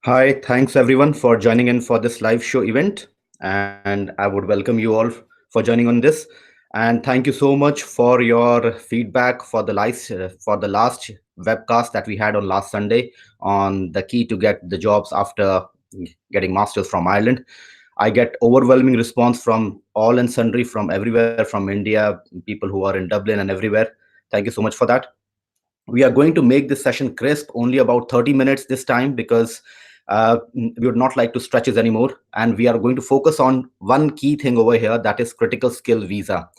Hi, thanks everyone for joining in for this live show event. And I would welcome you all for joining on this. And thank you so much for your feedback for the last webcast that we had on last Sunday on the key to get the jobs after getting masters from Ireland. I get overwhelming response from all and sundry from everywhere, from India, people who are in Dublin and everywhere. Thank you so much for that. We are going to make this session crisp, only about 30 minutes this time, because we would not like to stretch it anymore. And we are going to focus on one key thing over here, that is critical skill visa.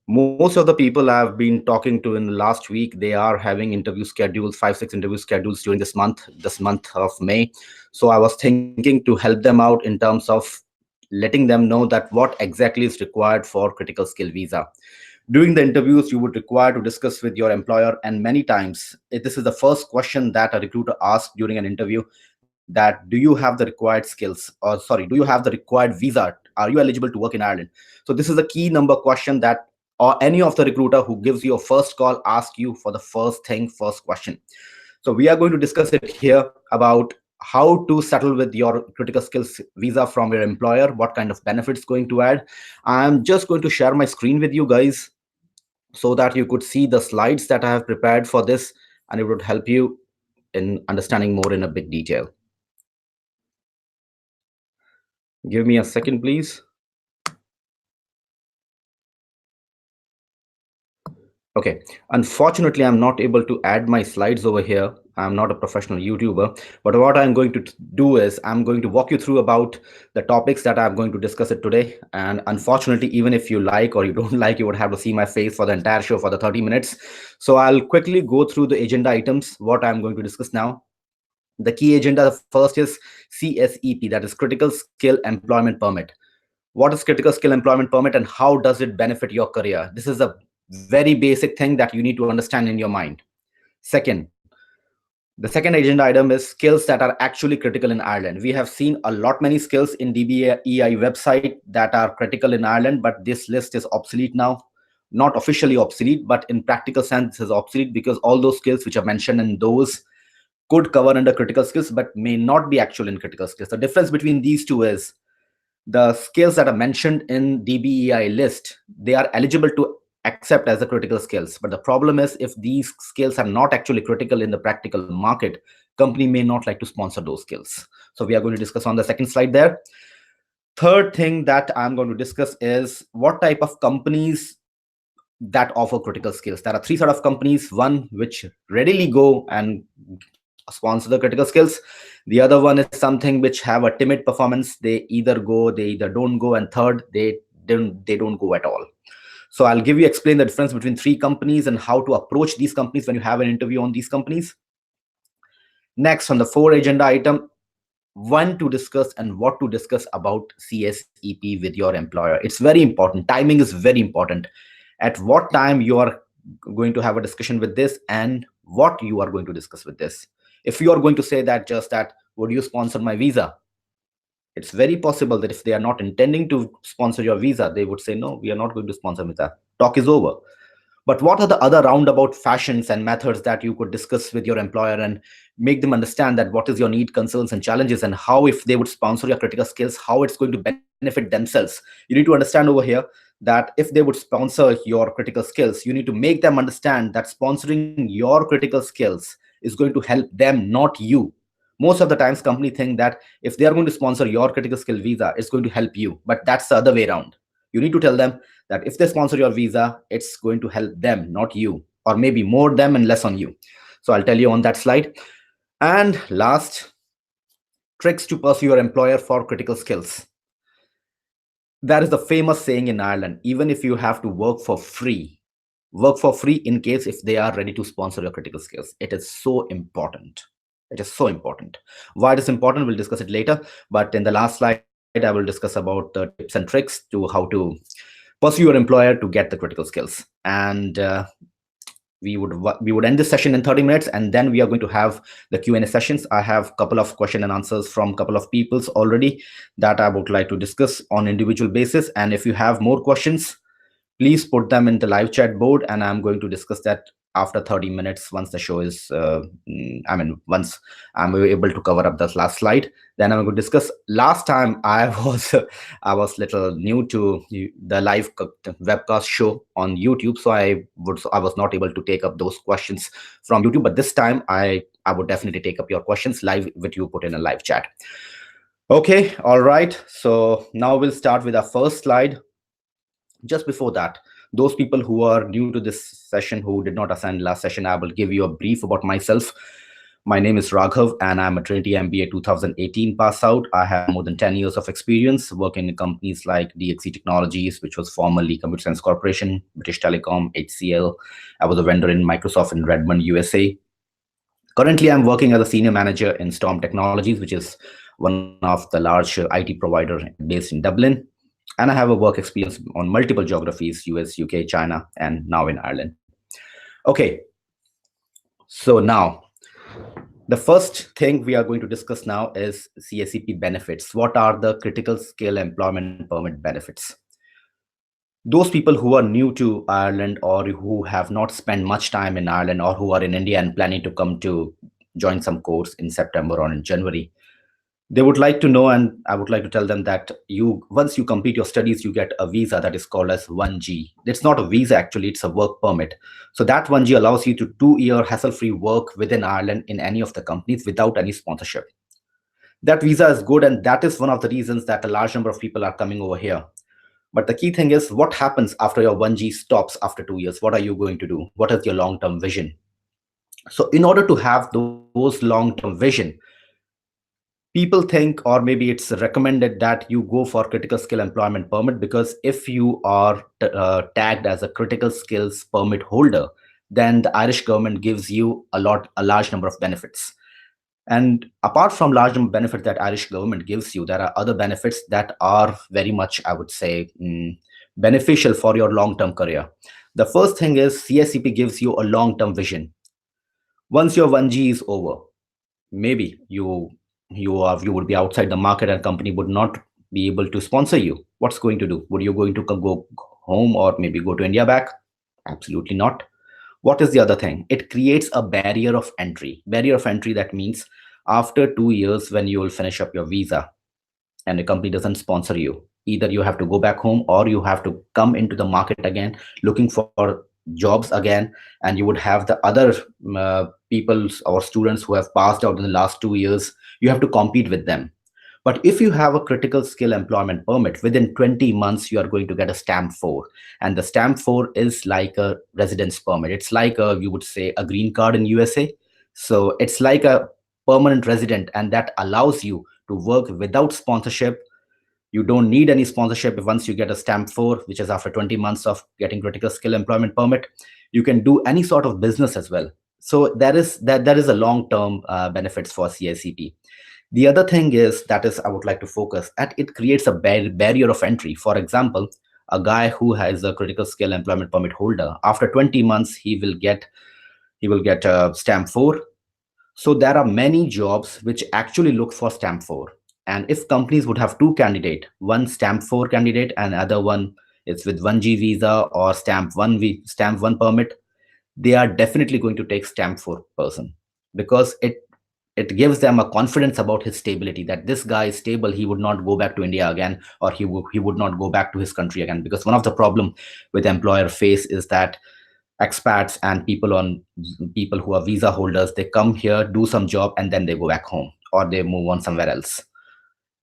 Most of the people I've been talking to in the last week, they are having interview schedules, 5 6 interview schedules during this month of May. So I was thinking to help them out in terms of letting them know that what exactly is required for critical skill visa. During the interviews, you would require to discuss with your employer, and many times this is the first question that a recruiter asks during an interview, that do you have the required skills, or sorry, do you have the required visa? Are you eligible to work in Ireland? So this is a key number question that or any of the recruiter who gives you a first call ask you for the first question. So we are going to discuss it here about how to settle with your critical skills visa from your employer, what kind of benefits going to add. I'm just going to share my screen with you guys so that you could see the slides that I have prepared for this, and it would help you in understanding more in a big detail. Give me a second, please. Okay, unfortunately, I'm not able to add my slides over here. I'm not a professional YouTuber, but what I'm going to do is I'm going to walk you through about the topics that I'm going to discuss it today. And unfortunately, even if you like or you don't like, you would have to see my face for the entire show for the 30 minutes. So I'll quickly go through the agenda items, what I'm going to discuss now. The key agenda, the first is CSEP, that is Critical Skill Employment Permit. What is Critical Skill Employment Permit and how does it benefit your career? This is a very basic thing that you need to understand in your mind. Second, the second agenda item is skills that are actually critical in Ireland. We have seen a lot many skills in DBEI website that are critical in Ireland, but this list is obsolete now. Not officially obsolete, but in practical sense, this is obsolete because all those skills which are mentioned in those could cover under critical skills, but may not be actual in critical skills. The difference between these two is the skills that are mentioned in DBEI list, they are eligible to accept as the critical skills. But the problem is if these skills are not actually critical in the practical market, company may not like to sponsor those skills. So we are going to discuss on the second slide there. Third thing that I'm going to discuss is what type of companies that offer critical skills. There are three sort of companies: one which readily go and sponsor the critical skills, the other one is something which have a timid performance, they either go, they either don't go, and third, they don't go at all. So I'll give you explain the difference between three companies and how to approach these companies when you have an interview on these companies. Next, on the four agenda item, when to discuss and what to discuss about CSEP with your employer. It's very important. Timing is very important. At what time you are going to have a discussion with this and what you are going to discuss with this. If you are going to say that just that, would you sponsor my visa? It's very possible that if they are not intending to sponsor your visa, they would say, no, we are not going to sponsor visa. Talk is over. But what are the other roundabout fashions and methods that you could discuss with your employer and make them understand that what is your need, concerns, and challenges, and how, if they would sponsor your critical skills, how it's going to benefit themselves? You need to understand over here that if they would sponsor your critical skills, you need to make them understand that sponsoring your critical skills is going to help them, not you. Most of the times, company think that if they are going to sponsor your critical skill visa, it's going to help you, but that's the other way around. You need to tell them that if they sponsor your visa, it's going to help them, not you, or maybe more them and less on you. So I'll tell you on that slide. And last, tricks to pursue your employer for critical skills. That is the famous saying in Ireland: even if you have to work for free in case if they are ready to sponsor your critical skills. It is so important. It is so important. Why it is important, we'll discuss it later. But in the last slide, I will discuss about the tips and tricks to how to pursue your employer to get the critical skills. And we would end this session in 30 minutes, and then we are going to have the Q&A sessions. I have a couple of question and answers from a couple of peoples already that I would like to discuss on individual basis. And if you have more questions, please put them in the live chat board, and I'm going to discuss that after 30 minutes, once the show is once I'm able to cover up the last slide, then I'm going to discuss. Last time I was I was little new to the live webcast show on YouTube, so I was not able to take up those questions from YouTube. But this time I would definitely take up your questions live with you put in a live chat. Okay, all right. So now we'll start with our first slide. Just before that, those people who are new to this session who did not attend last session, I will give you a brief about myself. My name is Raghav, and I'm a Trinity MBA 2018 pass out. I have more than 10 years of experience working in companies like DXC Technologies, which was formerly Computer Science Corporation, British Telecom, HCL. I was a vendor in Microsoft in Redmond, USA. Currently, I'm working as a senior manager in Storm Technologies, which is one of the large IT provider based in Dublin. And I have a work experience on multiple geographies, US, UK, China, and now in Ireland. Okay, so now the first thing we are going to discuss now is CSEP benefits. What are the critical skill employment permit benefits? Those people who are new to Ireland or who have not spent much time in Ireland or who are in India and planning to come to join some course in September or in January, they would like to know, and I would like to tell them that once you complete your studies, you get a visa that is called as 1G. It's not a visa, actually, it's a work permit. So that 1G allows you to 2-year hassle-free work within Ireland in any of the companies without any sponsorship. That visa is good, and that is one of the reasons that a large number of people are coming over here. But the key thing is, what happens after your 1G stops after 2 years? What are you going to do? What is your long-term vision? So in order to have those long-term vision, people think, or maybe it's recommended, that you go for critical skill employment permit, because if you are tagged as a critical skills permit holder, then the Irish government gives you a large number of benefits. And apart from large number of benefits that Irish government gives you, there are other benefits that are very much, I would say, beneficial for your long-term career. The first thing is CSEP gives you a long-term vision. Once your 1G is over, maybe you would be outside the market and company would not be able to sponsor you. What's going to do? Would you going to go home or maybe go to India back? Absolutely not. What is the other thing? It creates a barrier of entry. Barrier of entry, that means after 2 years, when you will finish up your visa and the company doesn't sponsor you, either you have to go back home or you have to come into the market again looking for jobs again, and you would have the other people or students who have passed out in the last 2 years. You have to compete with them. But if you have a critical skill employment permit, within 20 months, you are going to get a stamp 4. And the stamp 4 is like a residence permit. It's like you would say, a green card in USA. So it's like a permanent resident, and that allows you to work without sponsorship. You don't need any sponsorship. Once you get a stamp 4, which is after 20 months of getting critical skill employment permit, you can do any sort of business as well. So there is a long-term benefits for CSEP. The other thing is, that is I would like to focus at, it creates a barrier of entry. For example, a guy who has a critical skill employment permit holder, after 20 months, he will get a stamp 4. So there are many jobs which actually look for stamp 4. And if companies would have two candidates, one stamp 4 candidate and other one is with 1G visa or stamp 1 permit, they are definitely going to take stamp 4 person, because it gives them a confidence about his stability, that this guy is stable. He would not go back to India again, or he would not go back to his country again. Because one of the problem with employer face is that expats and people who are visa holders, they come here, do some job, and then they go back home or they move on somewhere else.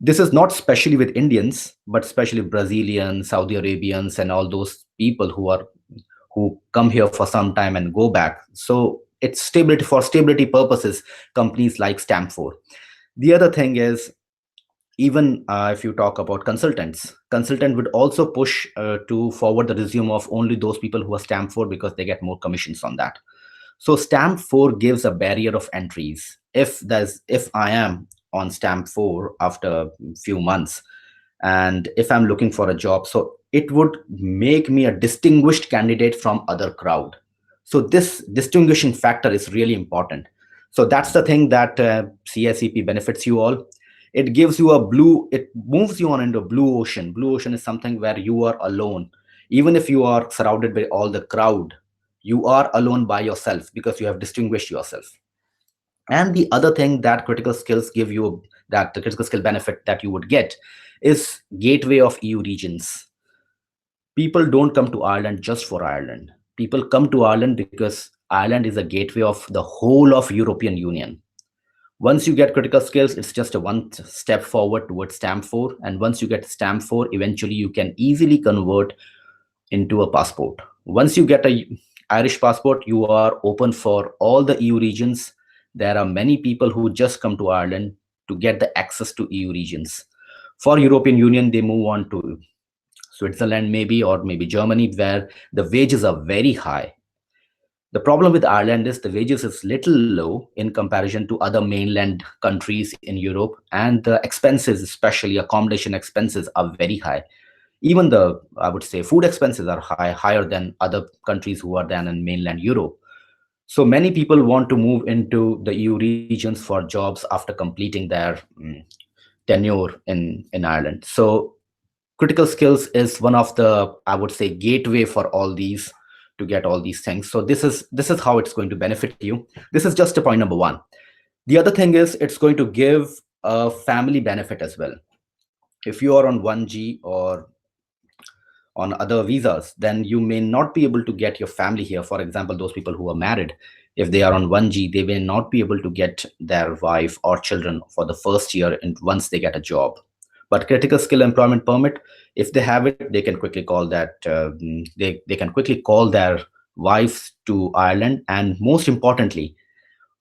This is not especially with Indians, but especially Brazilians, Saudi Arabians, and all those people who come here for some time and go back. So it's stability. For stability purposes, companies like stamp 4. The other thing is, even if you talk about consultant would also push to forward the resume of only those people who are stamp 4, because they get more commissions on that. So stamp 4 gives a barrier of entries. If I am on stamp 4 after a few months, and if I'm looking for a job, so it would make me a distinguished candidate from other crowd. So this distinguishing factor is really important. So that's the thing that CSEP benefits you all. It gives you it moves you on into a blue ocean. Blue ocean is something where you are alone. Even if you are surrounded by all the crowd, You are alone by yourself because you have distinguished yourself. And the other thing that critical skills give you, that the critical skill benefit that you would get, is gateway of EU regions. People don't come to Ireland just for Ireland. People come to Ireland because Ireland is a gateway of the whole of European Union. Once you get critical skills, it's just a one step forward towards stamp 4. And once you get stamp 4, eventually you can easily convert into a passport. Once you get a Irish passport, you are open for all the EU regions. There are many people who just come to Ireland to get the access to EU regions. For European Union, they move on to Switzerland maybe, or maybe Germany, where the wages are very high. The problem with Ireland is the wages is little low in comparison to other mainland countries in Europe, and the expenses, especially accommodation expenses, are very high. Even the, I would say, food expenses are higher than other countries who are than in mainland Europe. So many people want to move into the EU regions for jobs after completing their tenure in Ireland. So critical skills is one of the, I would say, gateway for all these, to get all these things. So this is how it's going to benefit you. This is just a point number one. The other thing is it's going to give a family benefit as well. If you are on 1G or on other visas, then you may not be able to get your family here. For example, those people who are married, if they are on 1G, they may not be able to get their wife or children for the first year and once they get a job. But critical skill employment permit, if they have it, they can quickly call that, they can quickly call their wives to Ireland. And most importantly,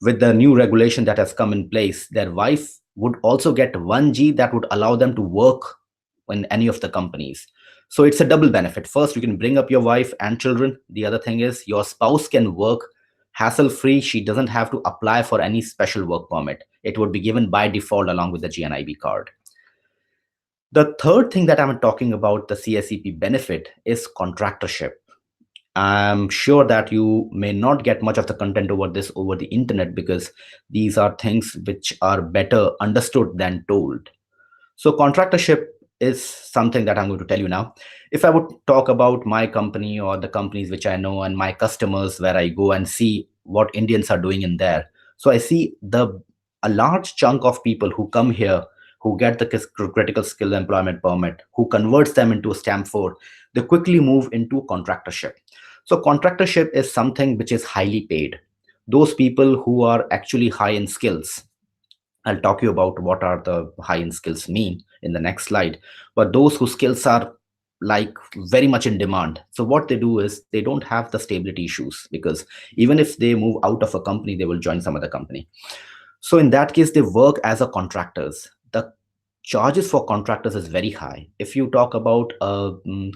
with the new regulation that has come in place, their wife would also get 1G that would allow them to work in any of the companies. So it's a double benefit. First, you can bring up your wife and children. The other thing is your spouse can work hassle free. She doesn't have to apply for any special work permit. It would be given by default along with the GNIB card. The third thing that I'm talking about, the CSEP benefit, is contractorship. I'm sure that you may not get much of the content over this over the internet, because these are things which are better understood than told. So contractorship is something that I'm going to tell you now. If I would talk about my company or the companies which I know and my customers, where I go and see what Indians are doing in there. So I see a large chunk of people who come here, who get the critical skill employment permit, who converts them into a stamp 4, they quickly move into contractorship. So contractorship is something which is highly paid. Those people who are actually high in skills, I'll talk you about what are the high in skills mean in the next slide. But those whose skills are like very much in demand. So what they do is they don't have the stability issues, because even if they move out of a company, they will join some other company. So in that case, they work as a contractors. The charges for contractors is very high. If you talk about a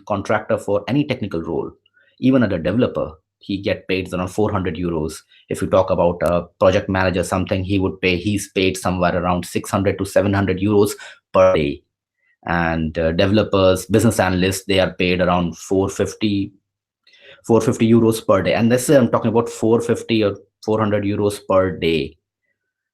contractor for any technical role, even a developer, he get paid around 400 euros. If you talk about a project manager, something he's paid somewhere around 600 to 700 euros per day. And developers, business analysts, they are paid around 450 euros per day. And this I'm talking about 450 or 400 euros per day,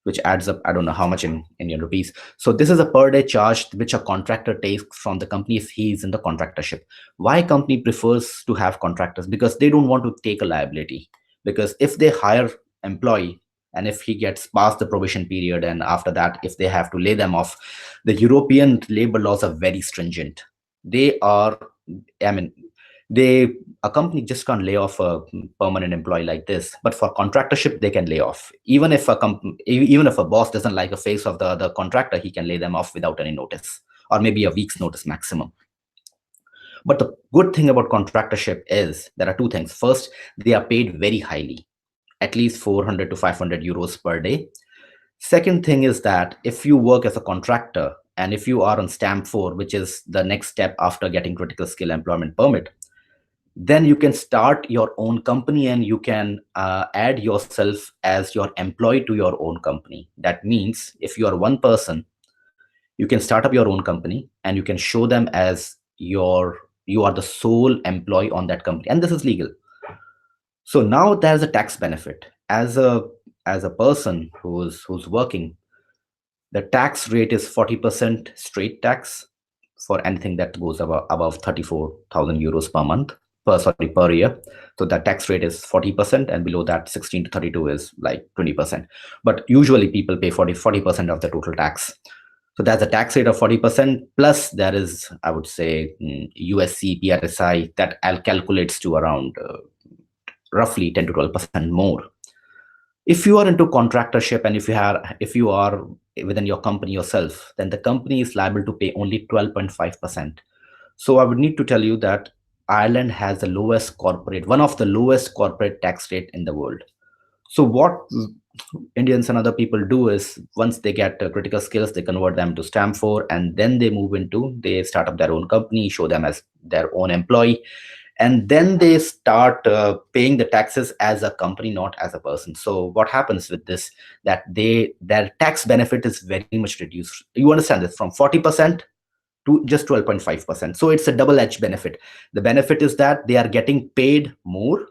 which adds up, I don't know how much in your rupees. So this is a per day charge which a contractor takes from the company if he is in the contractorship. Why company prefers to have contractors? Because they don't want to take a liability. Because if they hire employee, and if he gets past the probation period, and after that, if they have to lay them off, the European labor laws are very stringent. They are, I mean, they a company just can't lay off a permanent employee like this. But for contractorship, they can lay off. Even if a boss doesn't like the face of the contractor, he can lay them off without any notice, or maybe a week's notice maximum. But the good thing about contractorship is there are two things. First, they are paid very highly, at least 400 to 500 euros per day. Second thing is that if you work as a contractor, and if you are on stamp 4, which is the next step after getting critical skill employment permit, then you can start your own company, and you can add yourself as your employee to your own company. That means if you are one person, you can start up your own company, and you can show them as you are the sole employee on that company, and this is legal. So now there's a tax benefit. As a person who's working, the tax rate is 40% straight tax for anything that goes above 34,000 euros per month per year. So the tax rate is 40%, and below that 16 to 32 is like 20%. But usually people pay 40% of the total tax. So that's a tax rate of 40%, plus there is, I would say, USC, PRSI, that calculates to around roughly 10 to 12% more. If you are into contractorship, and if you are within your company yourself, then the company is liable to pay only 12.5%. So I would need to tell you that Ireland has the lowest corporate, one of the lowest corporate tax rate in the world. So what Indians and other people do is, once they get critical skills, they convert them to stamp 4, and then they start up their own company, show them as their own employee, and then they start paying the taxes as a company, not as a person. So what happens with this, that their tax benefit is very much reduced. You understand this, from 40% to just 12.5%. So it's a double-edged benefit. The benefit is that they are getting paid more,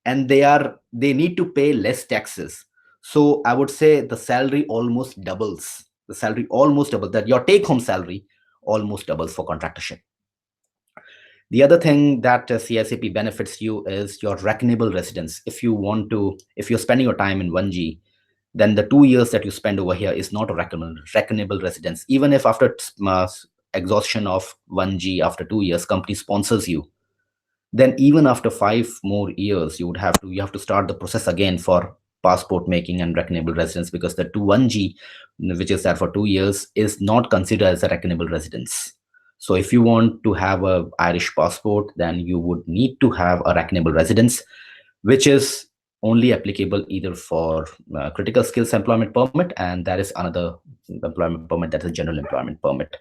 and they need to pay less taxes. So I would say the salary almost doubles. The salary almost doubles. That your take-home salary almost doubles for contractorship. The other thing that CSEP benefits you is your reckonable residence. If you're spending your time in 1G, then the 2 years that you spend over here is not a reckonable residence. Even if after exhaustion of 1G, after 2 years, company sponsors you, then even after 5 more years, you have to start the process again for passport making and reckonable residence, because the 1G, which is there for 2 years, is not considered as a reckonable residence. So if you want to have a Irish passport, then you would need to have a reckonable residence, which is only applicable either for critical skills employment permit, and there is another employment permit, that is general employment permit.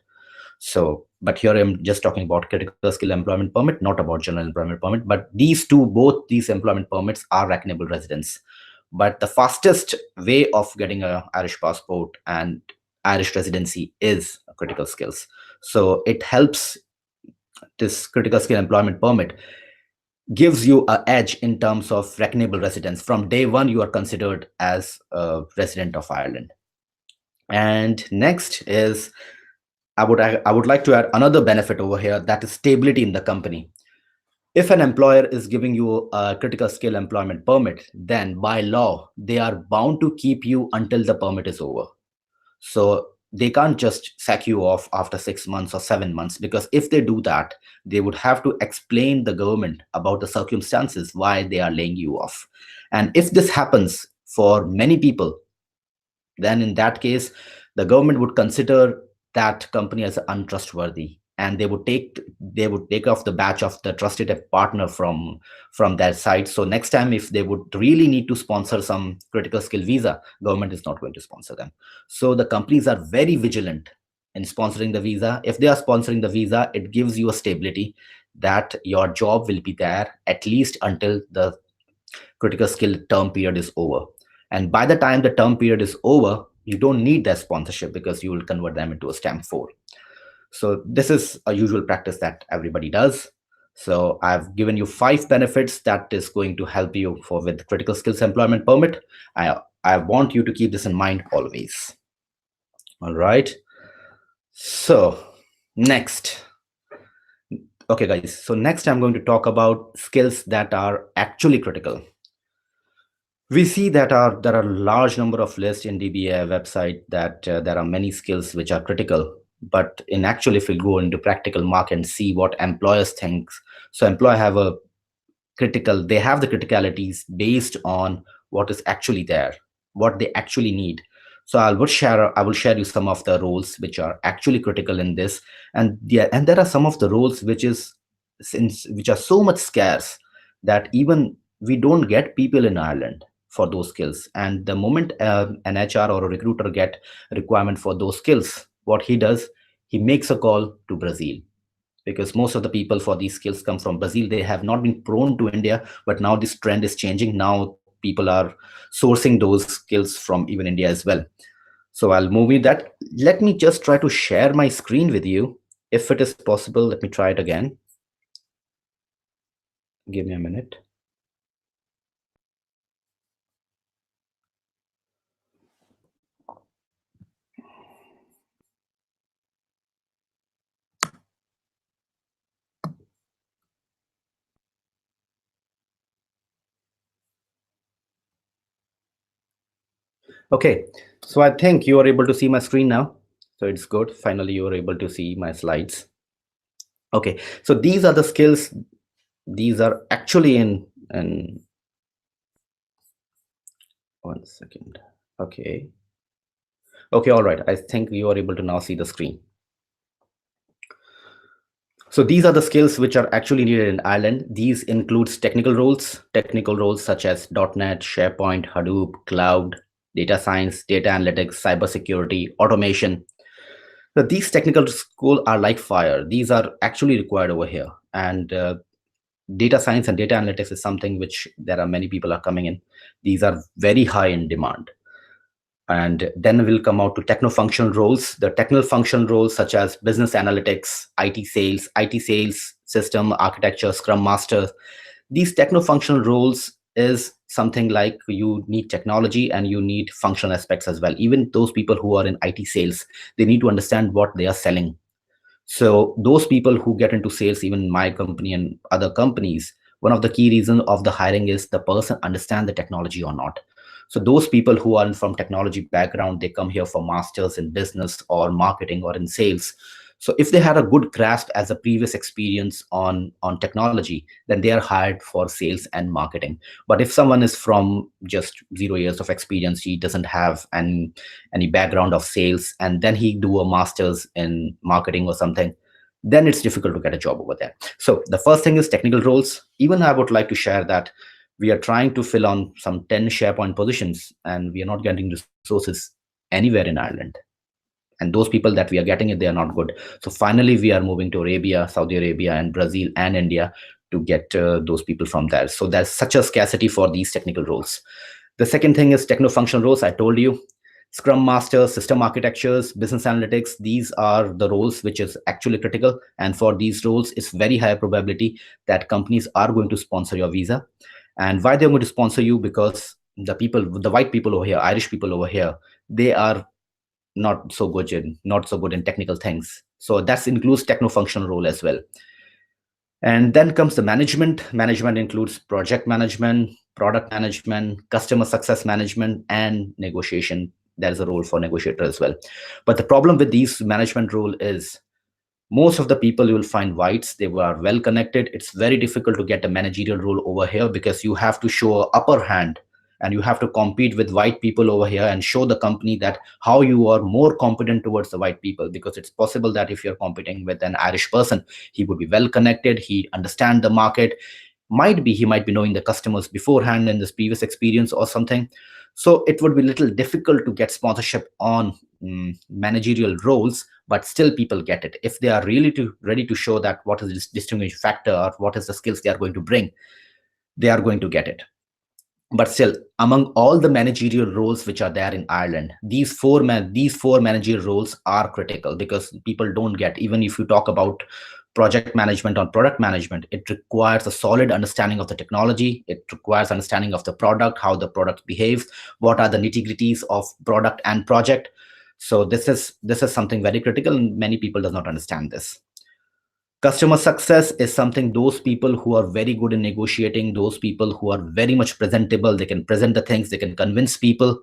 So, but here I'm just talking about critical skill employment permit, not about general employment permit. But both these employment permits are reckonable residence. But the fastest way of getting a Irish passport and Irish residency is critical skills. So it helps. This critical skill employment permit gives you a edge in terms of reckonable residence. From day one, you are considered as a resident of Ireland. And next is, I would like to add another benefit over here, that is stability in the company. If an employer is giving you a critical skill employment permit, then by law, they are bound to keep you until the permit is over. So they can't just sack you off after 6 months or 7 months, because if they do that, they would have to explain the government about the circumstances why they are laying you off. And if this happens for many people, then in that case, the government would consider that company as untrustworthy, and they would take off the badge of the trusted partner from their side. So next time, if they would really need to sponsor some critical skill visa, government is not going to sponsor them. So the companies are very vigilant in sponsoring the visa. If they are sponsoring the visa, it gives you a stability that your job will be there at least until the critical skill term period is over. And by the time the term period is over, you don't need that sponsorship, because you will convert them into a stamp 4. So this is a usual practice that everybody does. So I've given you 5 benefits that is going to help you for with critical skills employment permit. I want you to keep this in mind always. All right. So next. Okay, guys. So next I'm going to talk about skills that are actually critical. We see that there are large number of lists in DBA website, that there are many skills which are critical. But in actual, if we go into practical market and see what employers think, so employer they have the criticalities based on what is actually there, what they actually need. So I will share you some of the roles which are actually critical in this. And yeah, and there are some of the roles which are so much scarce that even we don't get people in Ireland for those skills. And the moment an HR or a recruiter get requirement for those skills, what he does, he makes a call to Brazil, because most of the people for these skills come from Brazil. They have not been prone to India, but now this trend is changing. Now people are sourcing those skills from even India as well. So I'll move with that. Let me just try to share my screen with you. If it is possible, let me try it again. Give me a minute. Okay, so I think you are able to see my screen now. So it's good. Finally, you are able to see my slides. Okay, so these are the skills. These are actually in 1 second. Okay. Okay, all right. I think you are able to now see the screen. So these are the skills which are actually needed in Ireland. These includes technical roles such as .NET, SharePoint, Hadoop, cloud, data science, data analytics, cybersecurity, automation. So these technical skills are like fire. These are actually required over here. And data science and data analytics is something which there are many people are coming in. These are very high in demand. And then we'll come out to techno-functional roles. The techno-functional roles such as business analytics, IT sales, system architecture, scrum master. These techno-functional roles is something like you need technology and you need functional aspects as well. Even those people who are in IT sales, they need to understand what they are selling. So those people who get into sales, even in my company and other companies, one of the key reasons of the hiring is the person understand the technology or not. So those people who are from technology background, they come here for masters in business or marketing or in sales. So if they had a good grasp as a previous experience on technology, then they are hired for sales and marketing. But if someone is from just 0 years of experience, he doesn't have any background of sales, and then he do a master's in marketing or something, then it's difficult to get a job over there. So the first thing is technical roles. Even I would like to share that we are trying to fill on some 10 SharePoint positions, and we are not getting resources anywhere in Ireland. And those people that we are getting it, they are not good. So finally we are moving to Arabia, Saudi Arabia, and Brazil and India to get those people from there. So there's such a scarcity for these technical roles. The second thing is techno-functional roles. I told you, scrum masters, system architectures, business analytics, these are the roles which is actually critical. And for these roles, it's very high probability that companies are going to sponsor your visa. And why they're going to sponsor you? Because the white people over here, Irish people over here, they are not so good in technical things. So that includes techno-functional role as well. And then comes the management. Management includes project management, product management, customer success management, and negotiation. There is a role for negotiator as well. But the problem with these management role is most of the people you will find whites, they were well connected. It's very difficult to get a managerial role over here because you have to show a upper hand, and you have to compete with white people over here and show the company that how you are more competent towards the white people. Because it's possible that if you're competing with an Irish person, he would be well connected, he understand the market, he might be knowing the customers beforehand in this previous experience or something. So it would be a little difficult to get sponsorship on managerial roles, but still people get it if they are really ready to show that what is this distinguishing factor or what is the skills they are going to bring. They are going to get it. But still, among all the managerial roles which are there in Ireland, these four managerial roles are critical, because people don't get, even if you talk about project management or product management, it requires a solid understanding of the technology, it requires understanding of the product, how the product behaves, what are the nitty-gritties of product and project. So this is something very critical, and many people does not understand this. Customer success is something, those people who are very good in negotiating, those people who are very much presentable, they can present the things, they can convince people.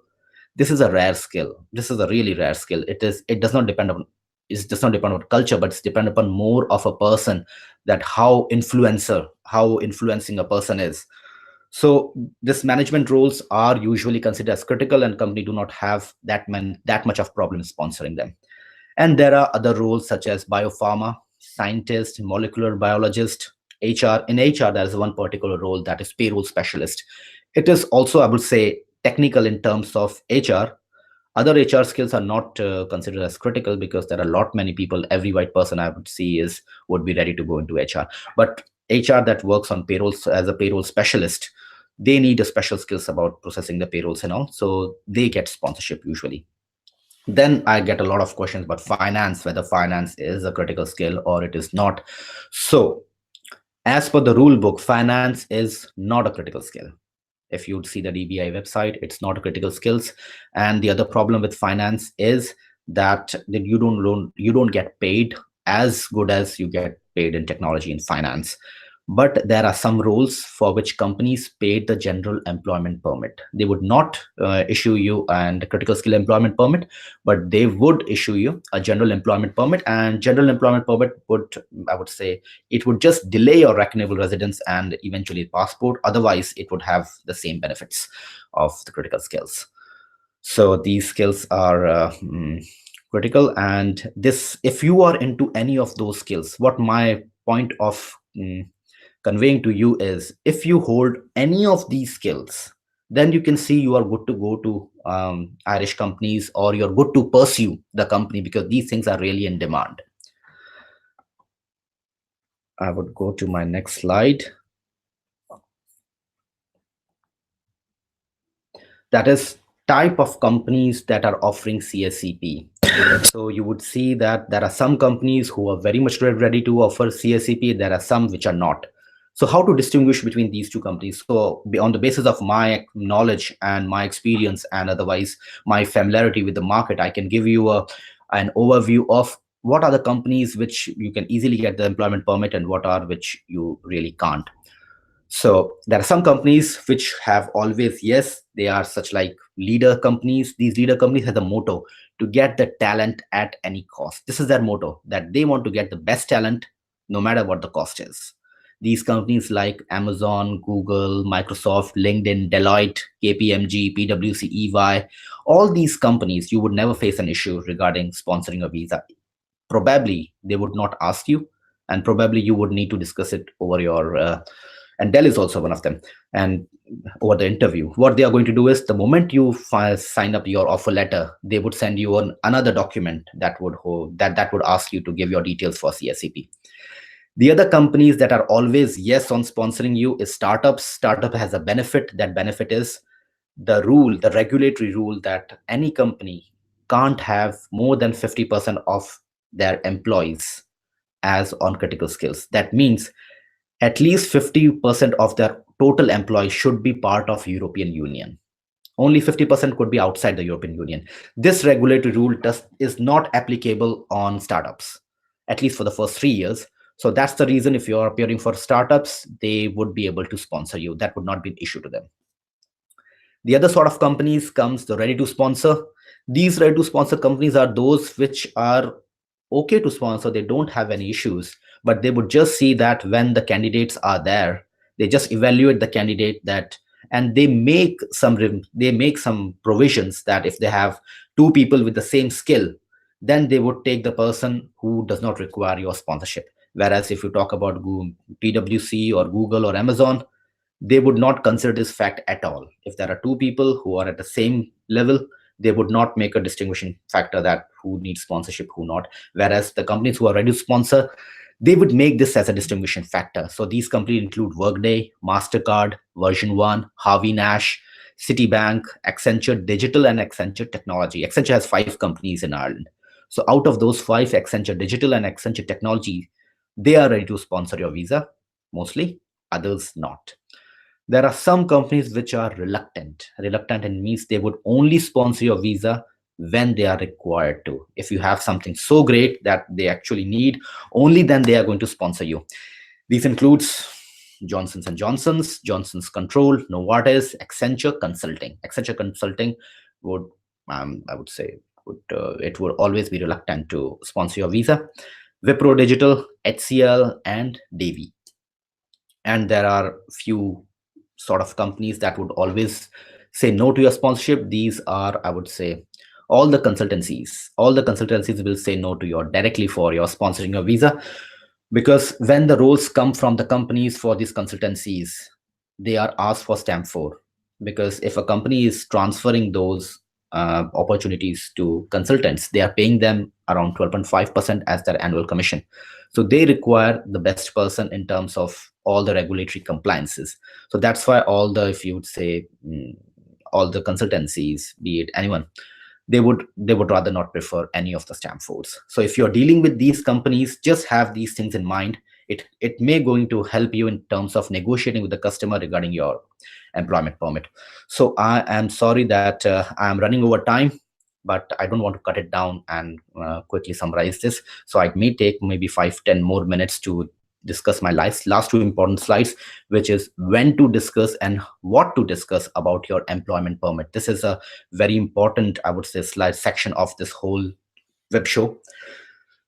This is a rare skill. This is a really rare skill. It does not depend on, it does not depend on culture, but it's depend upon more of a person, that how influencing a person is. So this management roles are usually considered as critical, and company do not have that much of problem sponsoring them. And there are other roles such as biopharma, scientist, molecular biologist, HR. In HR, there is one particular role, that is payroll specialist. It is also, I would say, technical in terms of HR. Other HR skills are not considered as critical, because there are a lot many people. Every white person I would see would be ready to go into HR. But HR that works on payrolls as a payroll specialist, they need a special skills about processing the payrolls and all. So they get sponsorship usually. Then I get a lot of questions about finance, whether finance is a critical skill or it is not. So as per the rule book, finance is not a critical skill. If you'd see the DBI website, it's not a critical skills. And the other problem with finance is that you don't get paid as good as you get paid in technology and finance. But there are some roles for which companies paid the general employment permit. They would not issue you and critical skill employment permit, but they would issue you a general employment permit. And general employment permit would, I would say, it would just delay your reckonable residence and eventually passport. Otherwise, it would have the same benefits of the critical skills. So these skills are critical. And this, if you are into any of those skills, what my point of conveying to you is, if you hold any of these skills, then you can see you are good to go to Irish companies, or you're good to pursue the company, because these things are really in demand. I would go to my next slide. That is type of companies that are offering CSEP. So you would see that there are some companies who are very much ready to offer CSEP. There are some which are not. So how to distinguish between these two companies? So on the basis of my knowledge and my experience, and otherwise my familiarity with the market, I can give you an overview of what are the companies which you can easily get the employment permit, and what are which you really can't. So there are some companies which have always, yes, they are such like leader companies. These leader companies have the motto to get the talent at any cost. This is their motto, that they want to get the best talent no matter what the cost is. These companies like Amazon, Google, Microsoft, LinkedIn, Deloitte, KPMG, PwC, EY, all these companies, you would never face an issue regarding sponsoring a visa. Probably they would not ask you, and probably you would need to discuss it over your and Dell is also one of them. And over the interview, what they are going to do is, the moment you sign up your offer letter, they would send you another document that would that would ask you to give your details for CSCP. The other companies that are always yes on sponsoring you is startups. Startup has a benefit. That benefit is the regulatory rule, that any company can't have more than 50% of their employees as on critical skills. That means at least 50% of their total employees should be part of European Union. Only 50% could be outside the European Union. This regulatory rule is not applicable on startups, at least for the first 3 years. So that's the reason, if you're appearing for startups, they would be able to sponsor you. That would not be an issue to them. The other sort of companies comes the ready to sponsor. These ready to sponsor companies are those which are okay to sponsor. They don't have any issues, but they would just see that when the candidates are there, they just evaluate the candidate, that, and they make some provisions that if they have two people with the same skill, then they would take the person who does not require your sponsorship. Whereas if you talk about PwC or Google or Amazon, they would not consider this fact at all. If there are two people who are at the same level, they would not make a distinguishing factor that who needs sponsorship, who not. Whereas the companies who are ready to sponsor, they would make this as a distinguishing factor. So these companies include Workday, MasterCard, Version 1, Harvey Nash, Citibank, Accenture Digital, and Accenture Technology. Accenture has 5 companies in Ireland. So out of those 5, Accenture Digital and Accenture Technology, they are ready to sponsor your visa, mostly, others not. There are some companies which are reluctant, and means they would only sponsor your visa when they are required to. If you have something so great that they actually need, only then they are going to sponsor you. These includes Johnson's and Johnson's, Johnson's Control, Novartis, Accenture Consulting. Accenture Consulting would, I would say, it would always be reluctant to sponsor your visa. Wipro Digital, HCL, and Davy. And there are few sort of companies that would always say no to your sponsorship. These are, I would say, all the consultancies. All the consultancies will say no to your directly for your sponsoring your visa, because when the roles come from the companies for these consultancies, they are asked for stamp 4. Because if a company is transferring those opportunities to consultants, they are paying them around 12.5% as their annual commission. So they require the best person in terms of all the regulatory compliances. So that's why all the, if you would say, all the consultancies, be it anyone, they would rather not prefer any of the stamp 4s. So if you're dealing with these companies, just have these things in mind. It may going to help you in terms of negotiating with the customer regarding your employment permit. So I am sorry that I am running over time, but I don't want to cut it down and quickly summarize this. So I may take maybe 5-10 more minutes to discuss my last two important slides, which is when to discuss and what to discuss about your employment permit. This is a very important, I would say, slide section of this whole web show.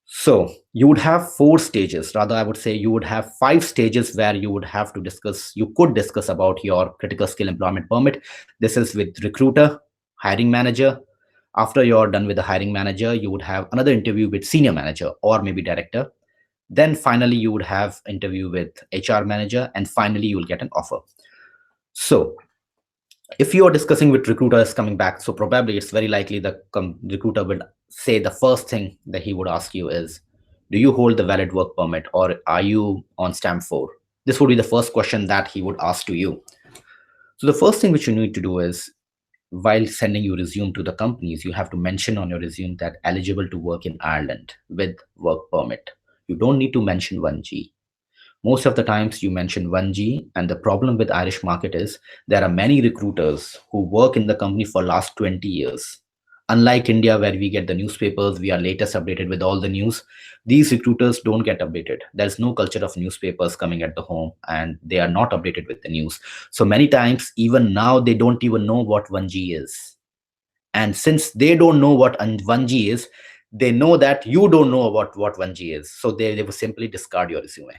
So you would have four stages, rather, I would say you would have five stages where you would have to discuss, you could discuss about your critical skill employment permit. This is with recruiter, hiring manager. After you're done with the hiring manager, you would have another interview with senior manager or maybe director. Then finally, you would have interview with HR manager, and finally you will get an offer. So if you are discussing with recruiters coming back, so probably it's very likely the recruiter will say the first thing that he would ask you is, do you hold the valid work permit or are you on stamp 4? This would be the first question that he would ask to you. So the first thing which you need to do is, while sending your resume to the companies, you have to mention on your resume that eligible to work in Ireland with work permit. You don't need to mention 1G. Most of the times you mention 1G, and the problem with Irish market is there are many recruiters who work in the company for last 20 years. Unlike India, where we get the newspapers, we are latest updated with all the news. These recruiters don't get updated. There's no culture of newspapers coming at the home, and they are not updated with the news. So many times, even now, they don't even know what 1G is. And since they don't know what 1G is, they know that you don't know about what 1G is. So they will simply discard your resume.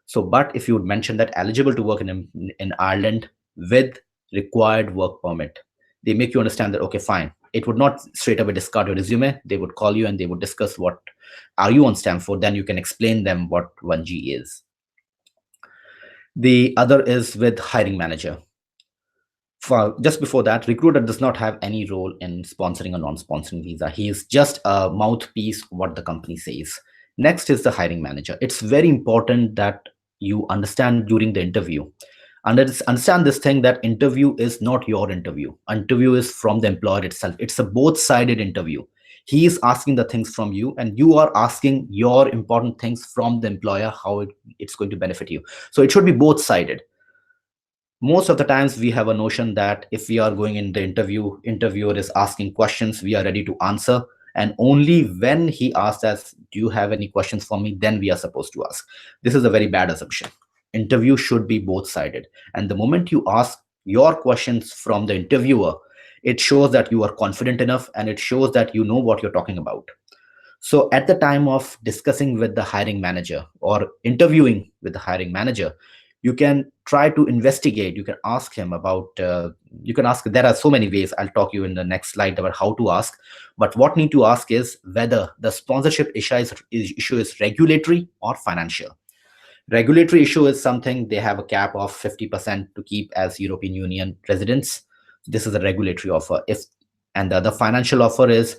So, but if you would mention that eligible to work in Ireland with required work permit, they make you understand that, okay, fine. It would not straight away discard your resume. They would call you and they would discuss what are you on stamp for. Then you can explain them what 1G is. The other is with hiring manager. For just before that, recruiter does not have any role in sponsoring or non-sponsoring visa. He is just a mouthpiece what the company says. Next is the hiring manager. It's very important that you understand during the interview. Understand this thing that interview is not your interview. Interview is from the employer itself. It's a both-sided interview. He is asking the things from you, and you are asking your important things from the employer, how it's going to benefit you. So it should be both-sided. Most of the times we have a notion that if we are going in the interviewer is asking questions, we are ready to answer, and only when he asks us, do you have any questions for me, then we are supposed to ask. This is a very bad assumption. Interview should be both sided, and the moment you ask your questions from the interviewer, it shows that you are confident enough, and it shows that you know what you're talking about. So at the time of discussing with the hiring manager or interviewing with the hiring manager, you can try to investigate. You can ask him about, you can ask, there are so many ways. I'll talk you in the next slide about how to ask. But what need to ask is whether the sponsorship issue is regulatory or financial. Regulatory issue is something they have a cap of 50% to keep as European Union residents. This is a regulatory offer. And the other financial offer is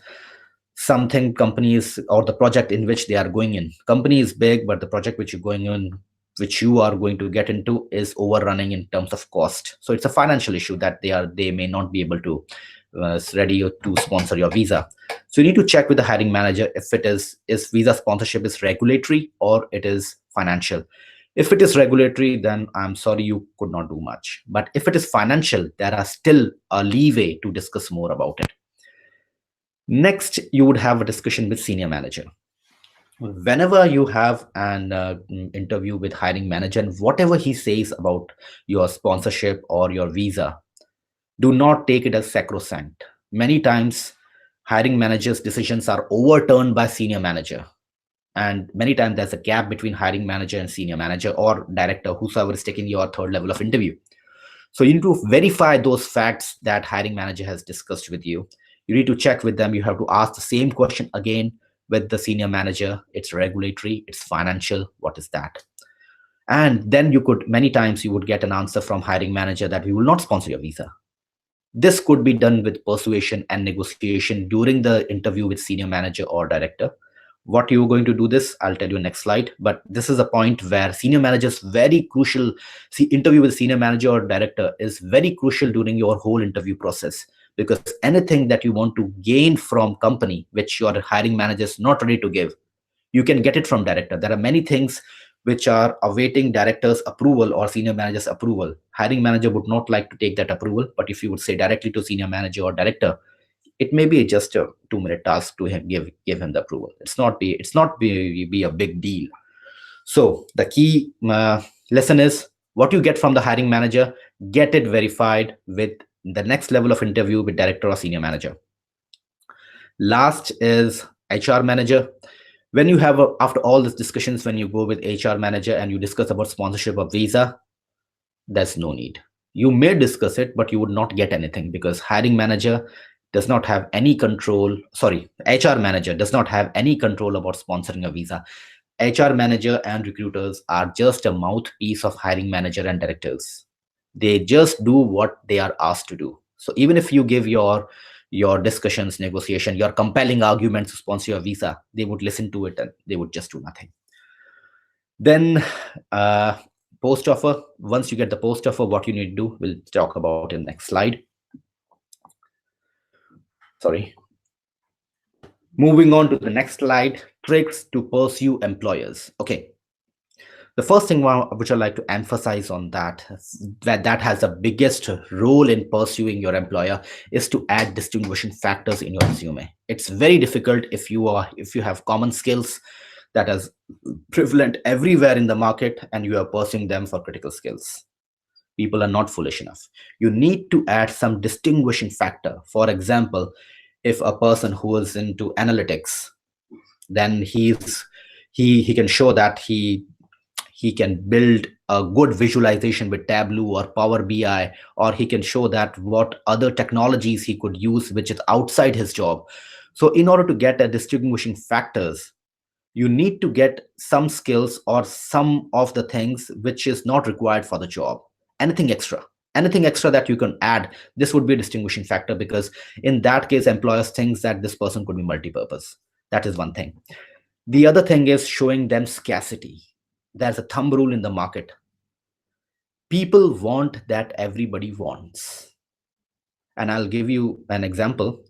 something companies or the project in which they are going in. Company is big, but the project which you're going in, which you are going to get into, is overrunning in terms of cost. So it's a financial issue that they may not be able to ready to sponsor your visa. So you need to check with the hiring manager if it is visa sponsorship is regulatory or it is financial. If it is regulatory, then I'm sorry, you could not do much. But if it is financial, there are still a leeway to discuss more about it. Next, you would have a discussion with senior manager. Whenever you have an interview with hiring manager, and whatever he says about your sponsorship or your visa, do not take it as sacrosanct. Many times, hiring managers' decisions are overturned by senior manager. And many times there's a gap between hiring manager and senior manager or director, whosoever is taking your third level of interview. So you need to verify those facts that hiring manager has discussed with you. You need to check with them. You have to ask the same question again with the senior manager. It's regulatory, it's financial, what is that? And then many times you would get an answer from hiring manager that we will not sponsor your visa. This could be done with persuasion and negotiation during the interview with senior manager or director. What you're going to do this, I'll tell you next slide. But this is a point where senior manager is very crucial. Interview with senior manager or director is very crucial during your whole interview process, because anything that you want to gain from company, which your hiring manager is not ready to give, you can get it from director. There are many things which are awaiting director's approval or senior manager's approval. Hiring manager would not like to take that approval, but if you would say directly to senior manager or director, it may be just a 2-minute task to give him the approval. It's not be a big deal. So the key lesson is, what you get from the hiring manager, get it verified with the next level of interview with director or senior manager. Last is HR manager. When you have after all these discussions, when you go with HR manager and you discuss about sponsorship of visa, there's no need. You may discuss it, but you would not get anything, because hiring manager does not have any control. Sorry, HR manager does not have any control about sponsoring a visa. HR manager and recruiters are just a mouthpiece of hiring manager and directors. They just do what they are asked to do. So even if you give your discussions, negotiation, your compelling arguments to sponsor your visa, they would listen to it and they would just do nothing. Then uh, post offer. Once you get the post offer, what you need to do, we'll talk about in next slide. Sorry. Moving on to the next slide, tricks to pursue employers. Okay. The first thing which I like to emphasize on that has the biggest role in pursuing your employer is to add distinguishing factors in your resume. It's very difficult if you have common skills that is prevalent everywhere in the market and you are pursuing them for critical skills. People are not foolish enough. You need to add some distinguishing factor. For example, if a person who is into analytics, then he can show that he can build a good visualization with Tableau or Power BI, or he can show that what other technologies he could use which is outside his job. So in order to get a distinguishing factors, you need to get some skills or some of the things which is not required for the job. Anything extra that you can add, this would be a distinguishing factor, because in that case employers think that this person could be multi-purpose. That is one thing. The other thing is showing them scarcity. There's a thumb rule in the market. People want that everybody wants. And I'll give you an example,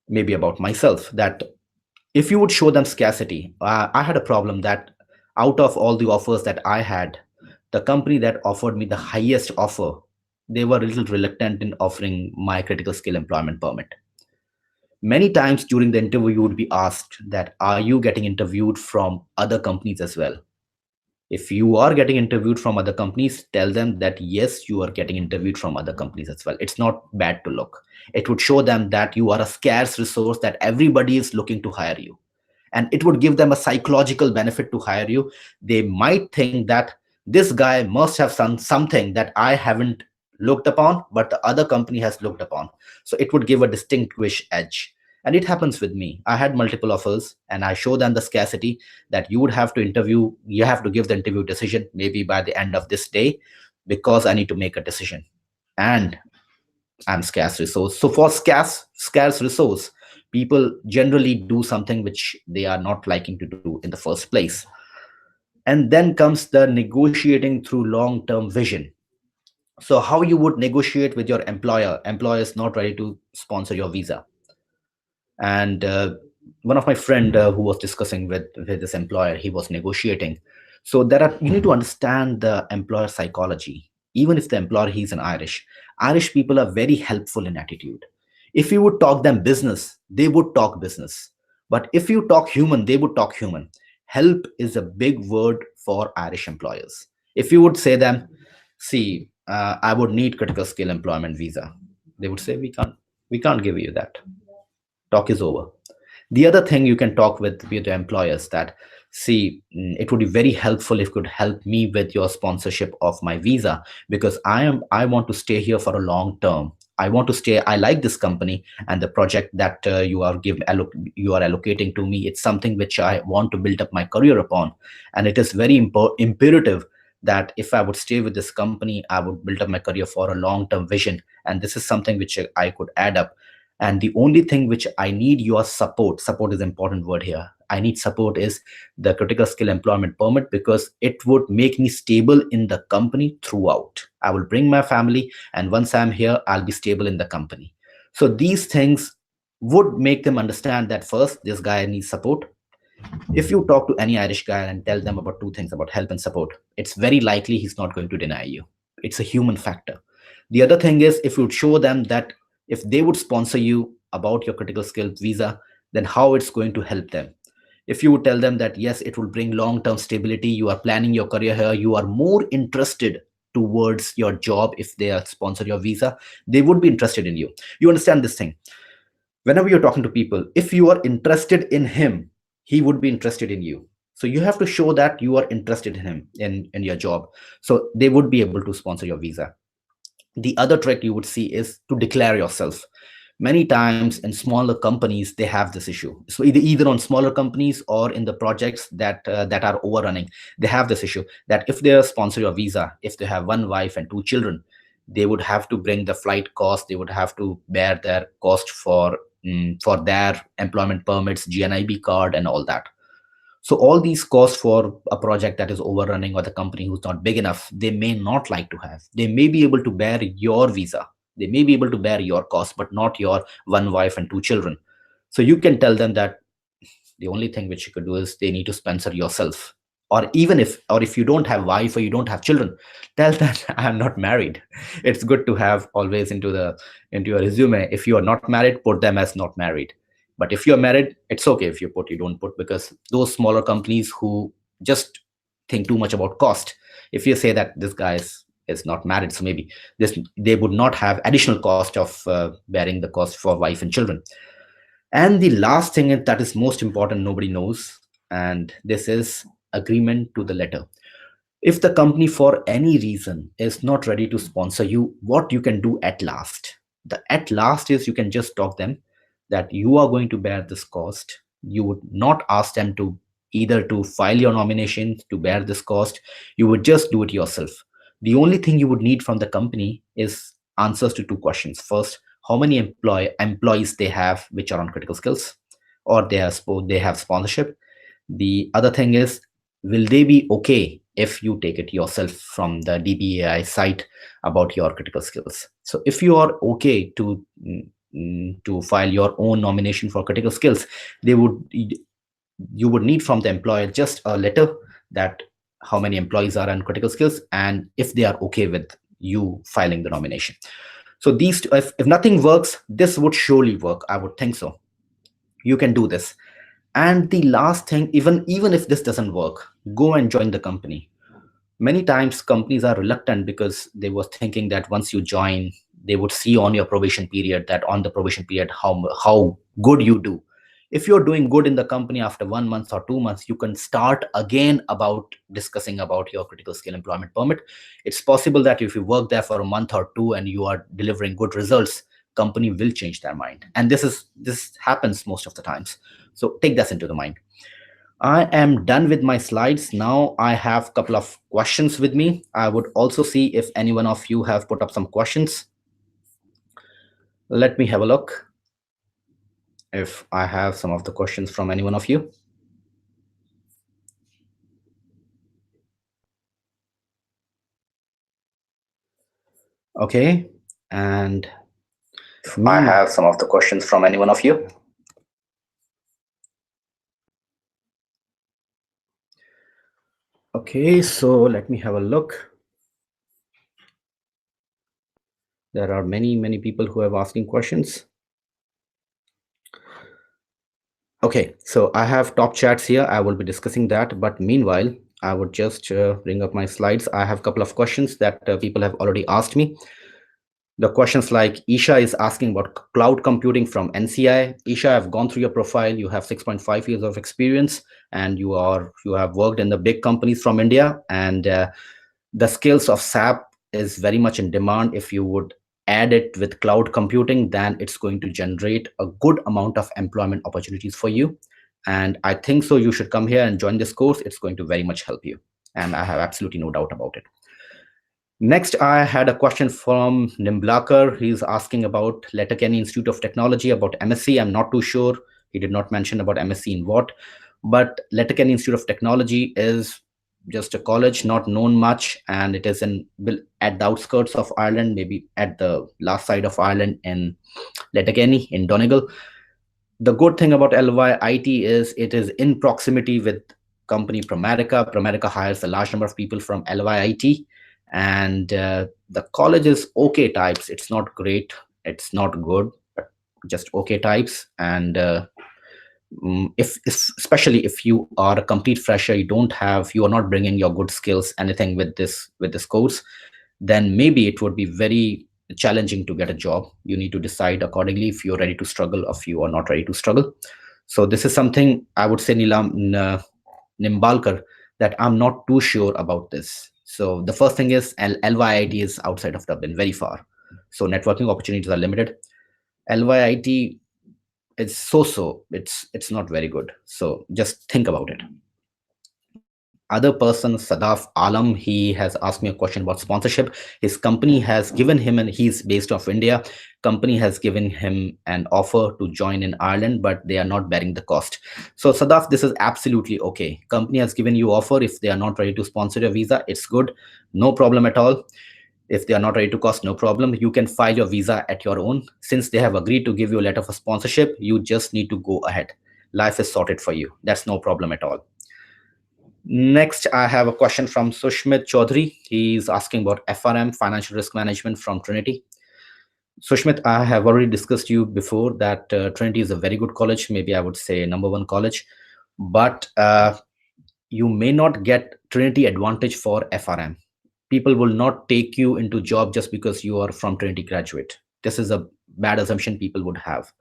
maybe about myself, that if you would show them scarcity, I had a problem that out of all the offers that I had, the company that offered me the highest offer, they were a little reluctant in offering my critical skill employment permit. Many times during the interview, you would be asked that, are you getting interviewed from other companies as well? If you are getting interviewed from other companies, tell them that yes, you are getting interviewed from other companies as well. It's not bad to look. It would show them that you are a scarce resource, that everybody is looking to hire you. And it would give them a psychological benefit to hire you. They might think that this guy must have something that I haven't looked upon, but the other company has looked upon. So it would give a distinguished edge. And it happens with me. I had multiple offers and I show them the scarcity, that you would have to interview, you have to give the interview decision maybe by the end of this day, because I need to make a decision. And I'm scarce resource. So for scarce resource, people generally do something which they are not liking to do in the first place. And then comes the negotiating through long-term vision. So how you would negotiate with your employer is not ready to sponsor your visa. And one of my friend who was discussing with this employer, he was negotiating. So you need to understand the employer psychology. Even if the employer, he's an Irish people are very helpful in attitude. If you would talk them business, they would talk business. But if you talk human, they would talk human. Help is a big word for Irish employers. If you would say them, see, I would need critical skill employment visa, they would say, we can't give you that. Talk is over. The other thing you can talk with the employers, that see, it would be very helpful if you could help me with your sponsorship of my visa, because I want to stay here for a long term. I want to stay. I like this company, and the project that you are allocating to me, it's something which I want to build up my career upon. And it is very imperative that if I would stay with this company, I would build up my career for a long term vision. And this is something which I could add up. And the only thing which I need your support is an important word here. I need support is the critical skill employment permit, because it would make me stable in the company throughout. I will bring my family, and once I'm here, I'll be stable in the company. So these things would make them understand that first, this guy needs support. If you talk to any Irish guy and tell them about two things, about help and support, it's very likely he's not going to deny you. It's a human factor. The other thing is, if you would show them that if they would sponsor you about your critical skills visa, then how it's going to help them. If you would tell them that yes, it will bring long term stability, you are planning your career here, you are more interested towards your job, if they are sponsor your visa, they would be interested in you. You understand this thing? Whenever you're talking to people, if you are interested in him, he would be interested in you. So you have to show that you are interested in him, in your job, so they would be able to sponsor your visa. The other trick you would see is to declare yourself. Many times in smaller companies they have this issue, so either on smaller companies or in the projects that are overrunning, they have this issue that if they sponsor your visa, if they have one wife and two children, they would have to bring the flight cost, they would have to bear their cost for their employment permits, GNIB card and all that. So all these costs for a project that is overrunning, or the company who's not big enough, they may not like to have. They may be able to bear your visa. They may be able to bear your cost, but not your one wife and two children. So you can tell them that the only thing which you could do is they need to sponsor yourself. Or even if you don't have wife or you don't have children, tell that I'm not married. It's good to have always into your resume. If you are not married, put them as not married. But if you're married, it's okay if you don't put, because those smaller companies who just think too much about cost, if you say that this guy is not married, so maybe this they would not have additional cost of bearing the cost for wife and children. And the last thing that is most important, nobody knows, and this is agreement to the letter. If the company for any reason is not ready to sponsor you, what you can do at last, the at last is you can just talk them that you are going to bear this cost. You would not ask them to either to file your nomination to bear this cost, you would just do it yourself. The only thing you would need from the company is answers to two questions. First, how many employees they have which are on critical skills, or they have sponsorship. The other thing is, will they be okay if you take it yourself from the DBAI site about your critical skills? So if you are okay to file your own nomination for critical skills, they would you would need from the employer just a letter that how many employees are on critical skills and if they are okay with you filing the nomination. So these two, if nothing works, this would surely work, I would think so. You can do this. And the last thing, even if this doesn't work, go and join the company. Many times companies are reluctant because they were thinking that once you join, they would see on your probation period, that on the probation period how good you do. If you're doing good in the company, after 1 month or 2 months, you can start again about discussing about your critical skill employment permit. It's possible that if you work there for a month or two and you are delivering good results, company will change their mind. And this happens most of the times. So take this into the mind. I am done with my slides. Now I have a couple of questions with me. I would also see if any one of you have put up some questions. Let me have a look if I have some of the questions from any one of you. Okay, and I have some of the questions from any one of you. Okay, so let me have a look. There are many people who have asking questions. Okay, so I have top chats here. I will be discussing that, but meanwhile, I would just bring up my slides. I have a couple of questions that people have already asked me. The questions like Isha is asking about cloud computing from NCI. Isha, I've gone through your profile. You have 6.5 years of experience, and you have worked in the big companies from India, and the skills of SAP is very much in demand. If you would add it with cloud computing, then it's going to generate a good amount of employment opportunities for you. And I think so you should come here and join this course. It's going to very much help you, and I have absolutely no doubt about it. Next, I had a question from Nimblakar. He's asking about Letterkenny Institute of Technology, about MSc. I'm not too sure. He did not mention about MSc in what, but Letterkenny Institute of Technology is just a college, not known much, and it is at the outskirts of Ireland, maybe at the last side of Ireland in Letterkenny in Donegal. The good thing about LYIT is it is in proximity with company Promerica. Promerica hires a large number of people from LYIT, and the college is okay types. It's not great, it's not good, but just okay types. And Especially if you are a complete fresher, you are not bringing your good skills, anything with this course, then maybe it would be very challenging to get a job. You need to decide accordingly if you're ready to struggle or if you are not ready to struggle. So this is something I would say, Nimbalkar, that I'm not too sure about this. So the first thing is LYIT is outside of Dublin, very far. So networking opportunities are limited. LYIT is so. It's not very good. So just think about it. Other person, Sadaf Alam, he has asked me a question about sponsorship. His company has given him, and he's based off India. Company has given him an offer to join in Ireland, but they are not bearing the cost. So Sadaf, this is absolutely okay. Company has given you offer. If they are not ready to sponsor your visa, it's good, no problem at all. If they are not ready to cost, no problem. You can file your visa at your own. Since they have agreed to give you a letter for sponsorship, you just need to go ahead. Life is sorted for you. That's no problem at all. Next, I have a question from Sushmit Chaudhary. He's asking about FRM, Financial Risk Management from Trinity. Sushmit, I have already discussed you before that Trinity is a very good college. Maybe I would say number one college, but you may not get Trinity advantage for FRM. People will not take you into job just because you are from Trinity graduate. This is a bad assumption people would have.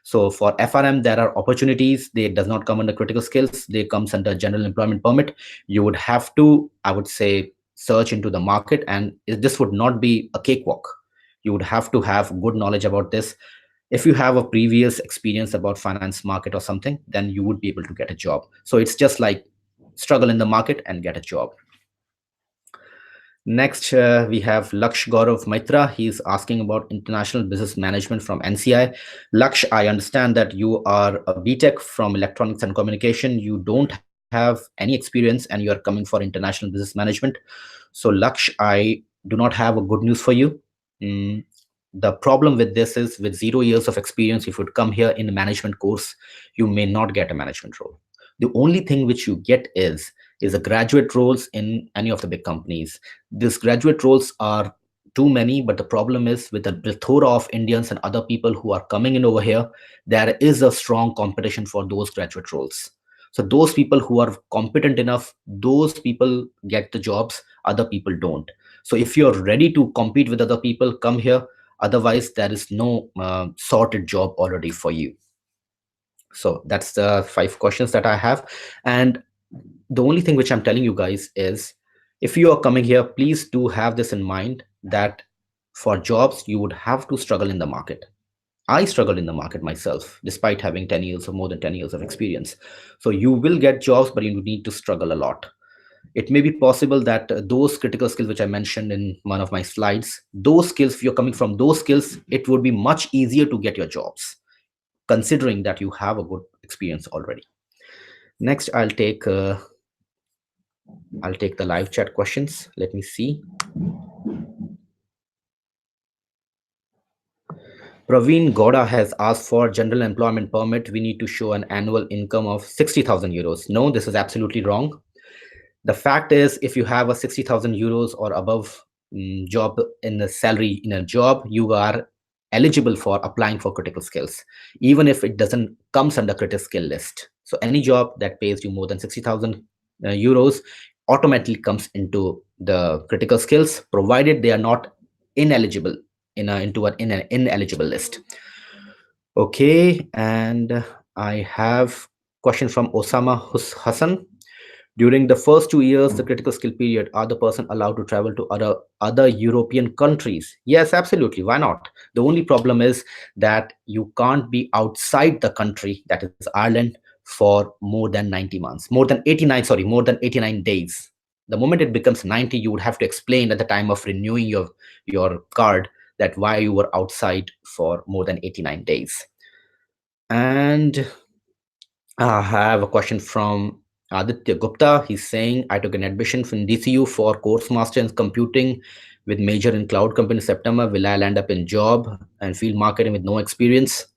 So for FRM, there are opportunities. They does not come under critical skills. They comes under general employment permit. You would have to, I would say, search into the market, and this would not be a cakewalk. You would have to have good knowledge about this. If you have a previous experience about finance market or something, then you would be able to get a job. So it's just like struggle in the market and get a job. Next, we have Laksh Gaurav Maitra. He's asking about international business management from NCI. Laksh, I understand that you are a BTech from electronics and communication. You don't have any experience and you are coming for international business management. So Laksh, I do not have a good news for you. Mm, the problem with this is, with 0 years of experience, if you would come here in a management course, you may not get a management role. The only thing which you get is a graduate roles in any of the big companies. These graduate roles are too many, but the problem is, with the plethora of Indians and other people who are coming in over here, there is a strong competition for those graduate roles. So those people who are competent enough, those people get the jobs, other people don't. So if you're ready to compete with other people, come here. Otherwise, there is no sorted job already for you. So that's the 5 questions that I have. And the only thing which I'm telling you guys is, if you are coming here, please do have this in mind, that for jobs, you would have to struggle in the market. I struggled in the market myself, despite having 10 years or more than 10 years of experience. So you will get jobs, but you need to struggle a lot. It may be possible that those critical skills which I mentioned in one of my slides, those skills, if you're coming from those skills, it would be much easier to get your jobs, considering that you have a good experience already. Next, I'll take the live chat questions. Let me see. Praveen Goda has asked for general employment permit. We need to show an annual income of 60,000 euros. No, this is absolutely wrong. The fact is, if you have a 60,000 euros or above job in the salary in a job, you are eligible for applying for critical skills, even if it doesn't comes under critical skill list. So any job that pays you more than 60,000 euros automatically comes into the critical skills, provided they are not ineligible into an ineligible list. Okay, and I have question from Osama Hassan. During the first 2 years, the critical skill period, are the person allowed to travel to other European countries? Yes, absolutely. Why not? The only problem is that you can't be outside the country, that is Ireland, for more than 90 months, more than 89 days. The moment it becomes 90, you would have to explain at the time of renewing your card that why you were outside for more than 89 days. And I have a question from Aditya Gupta. He's saying, I took an admission from DCU for course master in computing with major in cloud computing in September. Will I land up in job and field marketing with no experience?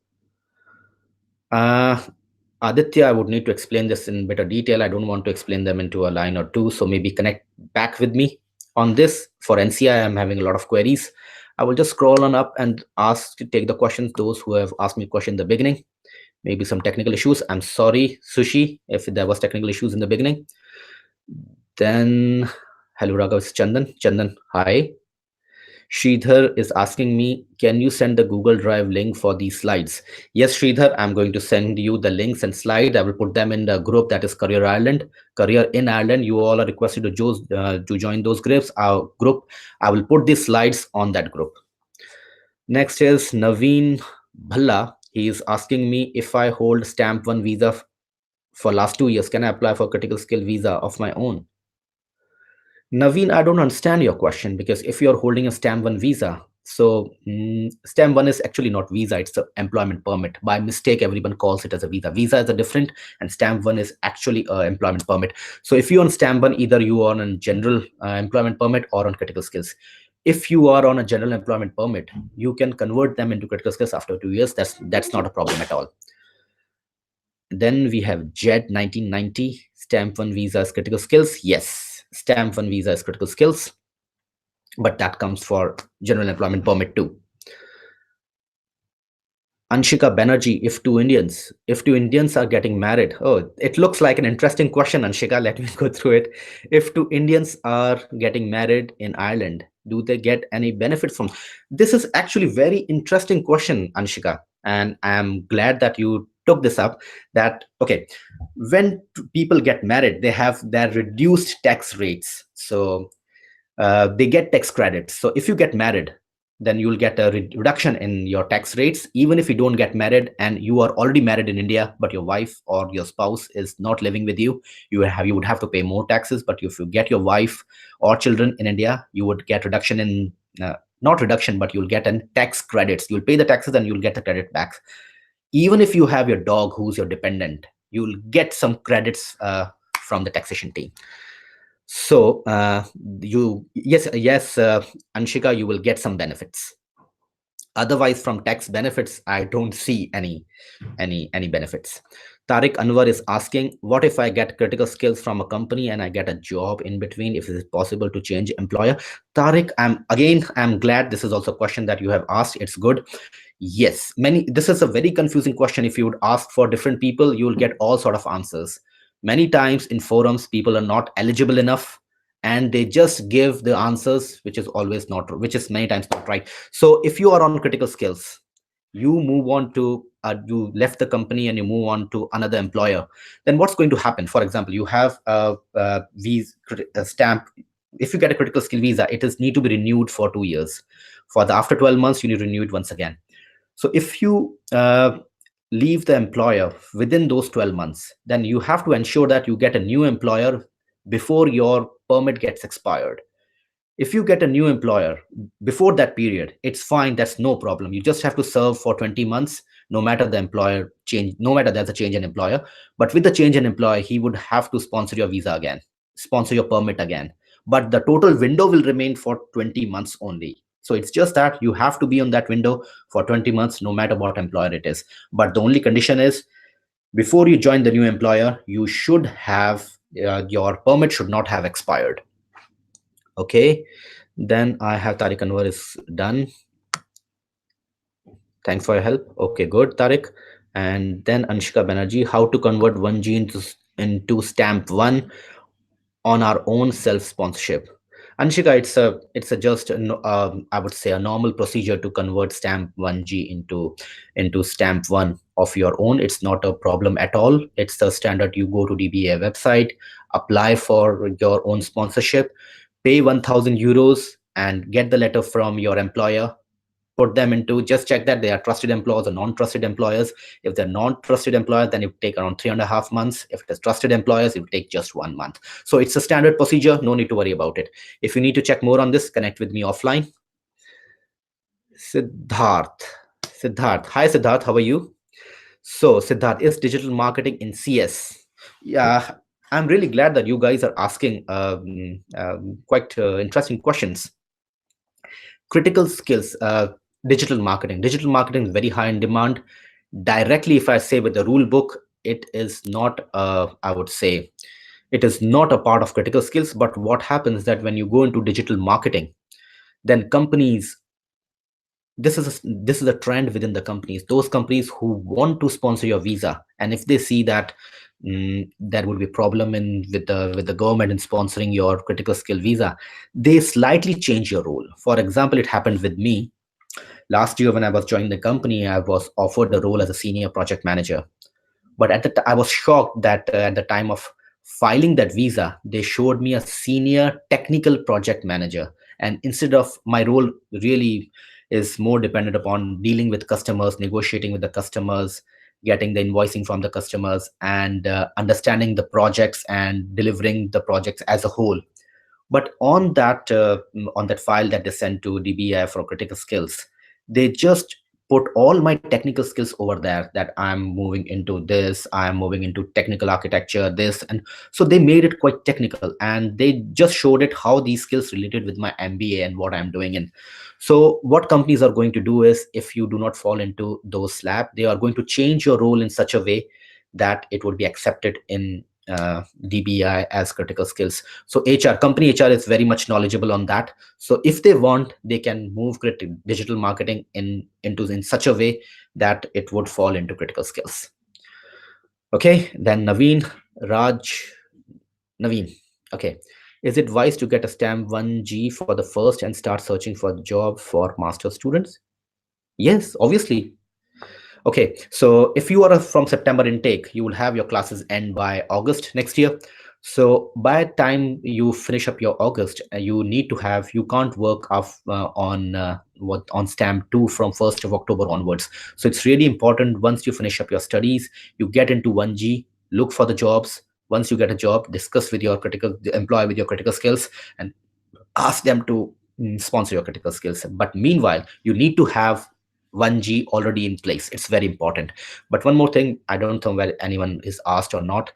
Aditya, I would need to explain this in better detail. I don't want to explain them into a line or two. So maybe connect back with me on this. For NCI, I'm having a lot of queries. I will just scroll on up and take the questions, those who have asked me a question in the beginning. Maybe some technical issues. I'm sorry, Sushi, if there was technical issues in the beginning. Then, hello, Raghav, it's Chandan. Chandan, hi. Sridhar is asking me, can you send the Google Drive link for these slides? Yes, Sridhar, I'm going to send you the links and slide. I will put them in the group that is Career Ireland. Career in Ireland. You all are requested to join those groups. Our group. I will put these slides on that group. Next is Naveen Bhalla. He is asking me if I hold stamp 1 visa for last 2 years, can I apply for critical skill visa of my own? Naveen, I don't understand your question, because if you're holding a stamp 1 visa, so stamp 1 is actually not visa, it's an employment permit. By mistake, everyone calls it as a visa. Visa is a different, and stamp 1 is actually an employment permit. So if you're on stamp 1, either you are on general employment permit or on critical skills. If you are on a general employment permit, you can convert them into critical skills after 2 years. That's not a problem at all. Then we have JED 1990, stamp 1 visa is critical skills. Yes, stamp 1 visa is critical skills, but that comes for general employment permit too. Anshika Banerjee, if two Indians are getting married. Oh, it looks like an interesting question, Anshika. Let me go through it. If two Indians are getting married in Ireland, do they get any benefits from? This is actually very interesting question, Anshika, and I'm glad that you took this up. That okay, when people get married, they have their reduced tax rates. So they get tax credits. So if you get married, then you will get a reduction in your tax rates. Even if you don't get married and you are already married in India, but your wife or your spouse is not living with you, you would have to pay more taxes. But if you get your wife or children in India, you would get reduction in not reduction, but you'll get an tax credits. You'll pay the taxes and you'll get the credit back. Even if you have your dog who's your dependent, you'll get some credits from the taxation team. So you yes, Anshika, you will get some benefits. Otherwise, from tax benefits, I don't see any benefits. Tariq Anwar is asking, what if I get critical skills from a company and I get a job in between? If it is possible to change employer? Tariq, I'm glad this is also a question that you have asked. It's good. Yes, this is a very confusing question. If you would ask for different people, you will get all sort of answers. Many times in forums, people are not eligible enough, and they just give the answers which is many times not right. So if you are on critical skills, you move on to you left the company and you move on to another employer, then what's going to happen? For example, you have a visa stamp. If you get a critical skill visa, it is need to be renewed for 2 years. For the after 12 months, you need to renew it once again. So if you leave the employer within those 12 months, then you have to ensure that you get a new employer before your permit gets expired. If you get a new employer before that period, it's fine. That's no problem. You just have to serve for 20 months, no matter the employer change, no matter there's a change in employer. But with the change in employer, he would have to sponsor your visa again, sponsor your permit again. But the total window will remain for 20 months only. So it's just that you have to be on that window for 20 months, no matter what employer it is. But the only condition is, before you join the new employer, you should have your permit should not have expired. Okay, then I have Tariq Anwar is done. Thanks for your help. Okay, good, Tariq. And then Anshika Banerjee, how to convert 1G into stamp 1 on our own self sponsorship. Anshika, it's a just I would say a normal procedure to convert stamp 1G into stamp 1 of your own. It's not a problem at all. It's the standard. You go to DBA website, apply for your own sponsorship, pay 1,000 euros, and get the letter from your employer. Put them into, just check that they are trusted employers or non-trusted employers. If they're non-trusted employers, then it will take around 3.5 months. If it is trusted employers, it will take just 1 month. So it's a standard procedure. No need to worry about it. If you need to check more on this, connect with me offline. Siddharth. Siddharth. Hi, Siddharth. How are you? So, Siddharth, is digital marketing in CS? Yeah, I'm really glad that you guys are asking quite interesting questions. Critical skills, digital marketing is very high in demand. Directly, if I say with the rule book, it is not I would say it is not a part of critical skills. But what happens that when you go into digital marketing, then companies this is a trend within the companies. Those companies who want to sponsor your visa, and if they see that there would be problem in with the government in sponsoring your critical skill visa, they slightly change your role. For example, it happened with me last year. When I was joining the company, I was offered the role as a senior project manager. But I was shocked that at the time of filing that visa, they showed me a senior technical project manager. And instead of my role really is more dependent upon dealing with customers, negotiating with the customers, getting the invoicing from the customers, and understanding the projects and delivering the projects as a whole. But on that file that they sent to DBI for critical skills, they just put all my technical skills over there, that I'm moving into this, I'm moving into technical architecture, this. And so they made it quite technical, and they just showed it how these skills related with my MBA and what I'm doing in. So what companies are going to do is, if you do not fall into those slab, they are going to change your role in such a way that it would be accepted in DBI as critical skills. So company HR is very much knowledgeable on that. So if they want, they can move digital marketing in such a way that it would fall into critical skills. Okay, then Naveen. Okay, is it wise to get a stamp 1G for the first and start searching for the job for master students? Yes, obviously. Okay, so if you are from September intake, you will have your classes end by August next year. So by the time you finish up your August, you can't work on stamp 2 from 1st of October onwards. So it's really important, once you finish up your studies, you get into 1G, look for the jobs. Once you get a job, discuss with your critical the employer with your critical skills, and ask them to sponsor your critical skills. But meanwhile, you need to have 1G already in place. It's very important. But one more thing, I don't know whether anyone is asked or not.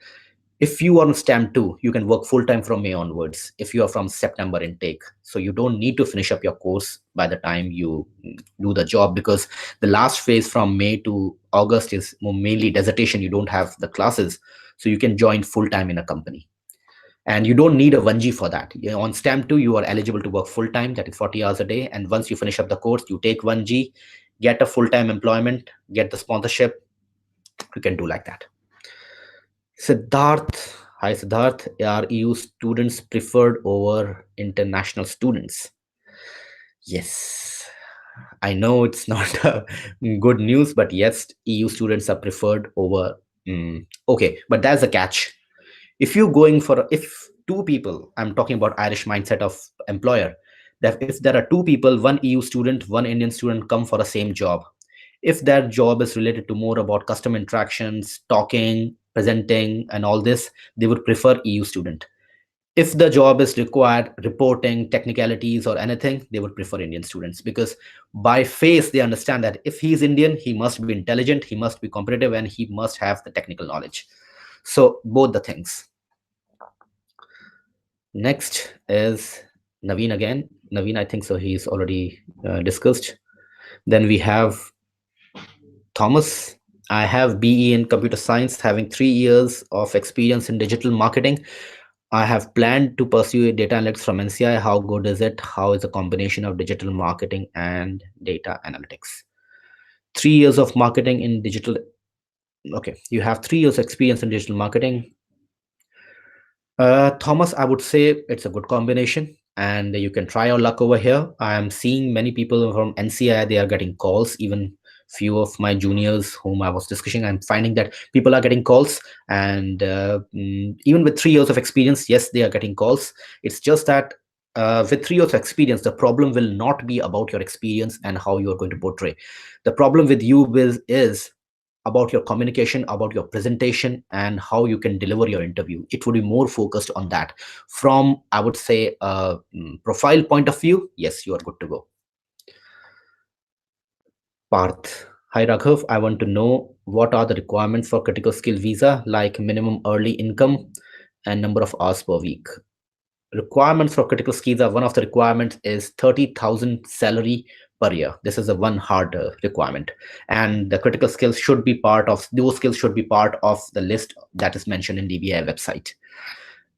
If you are on stamp 2, you can work full time from May onwards if you are from September intake. So you don't need to finish up your course by the time you do the job, because the last phase from May to August is mainly dissertation. You don't have the classes. So you can join full time in a company, and you don't need a 1G for that. On stamp 2, you are eligible to work full time, that is 40 hours a day. And once you finish up the course, you take 1G, get a full time employment, get the sponsorship. You can do like that. Siddharth, hi Siddharth, are EU students preferred over international students? Yes, I know it's not good news, but yes, EU students are preferred over. Okay, but there's a catch. If you're going for if two people, I'm talking about Irish mindset of employer, that if there are two people, one EU student, one Indian student, come for the same job, if that job is related to more about customer interactions, talking, presenting, and all this, they would prefer EU student. If the job is required reporting, technicalities, or anything, they would prefer Indian students, because by face they understand that if he's Indian, he must be intelligent, he must be competitive, and he must have the technical knowledge. So both the things. Next is Naveen again. Naveen, I think so, he's already discussed. Then we have Thomas. I have BE in computer science, having 3 years of experience in digital marketing. I have planned to pursue data analytics from NCI. How good is it? How is a combination of digital marketing and data analytics? 3 years of marketing in digital. Okay, you have 3 years experience in digital marketing. Thomas, I would say it's a good combination, and you can try your luck over here. I am seeing many people from NCI, they are getting calls. Even few of my juniors whom I was discussing, I'm finding that people are getting calls, and even with 3 years of experience, yes, they are getting calls. It's just that with 3 years of experience, the problem will not be about your experience and how you are going to portray. The problem with you is about your communication, about your presentation, and how you can deliver your interview. It would be more focused on that. From, I would say, a profile point of view, yes, you are good to go. Parth, hi Raghav, I want to know what are the requirements for critical skill visa, like minimum early income and number of hours per week. Requirements for critical skills are, one of the requirements is 30,000 salary per year. This is a one hard requirement, and the critical skills should be part of those skills should be part of the list that is mentioned in DBI website.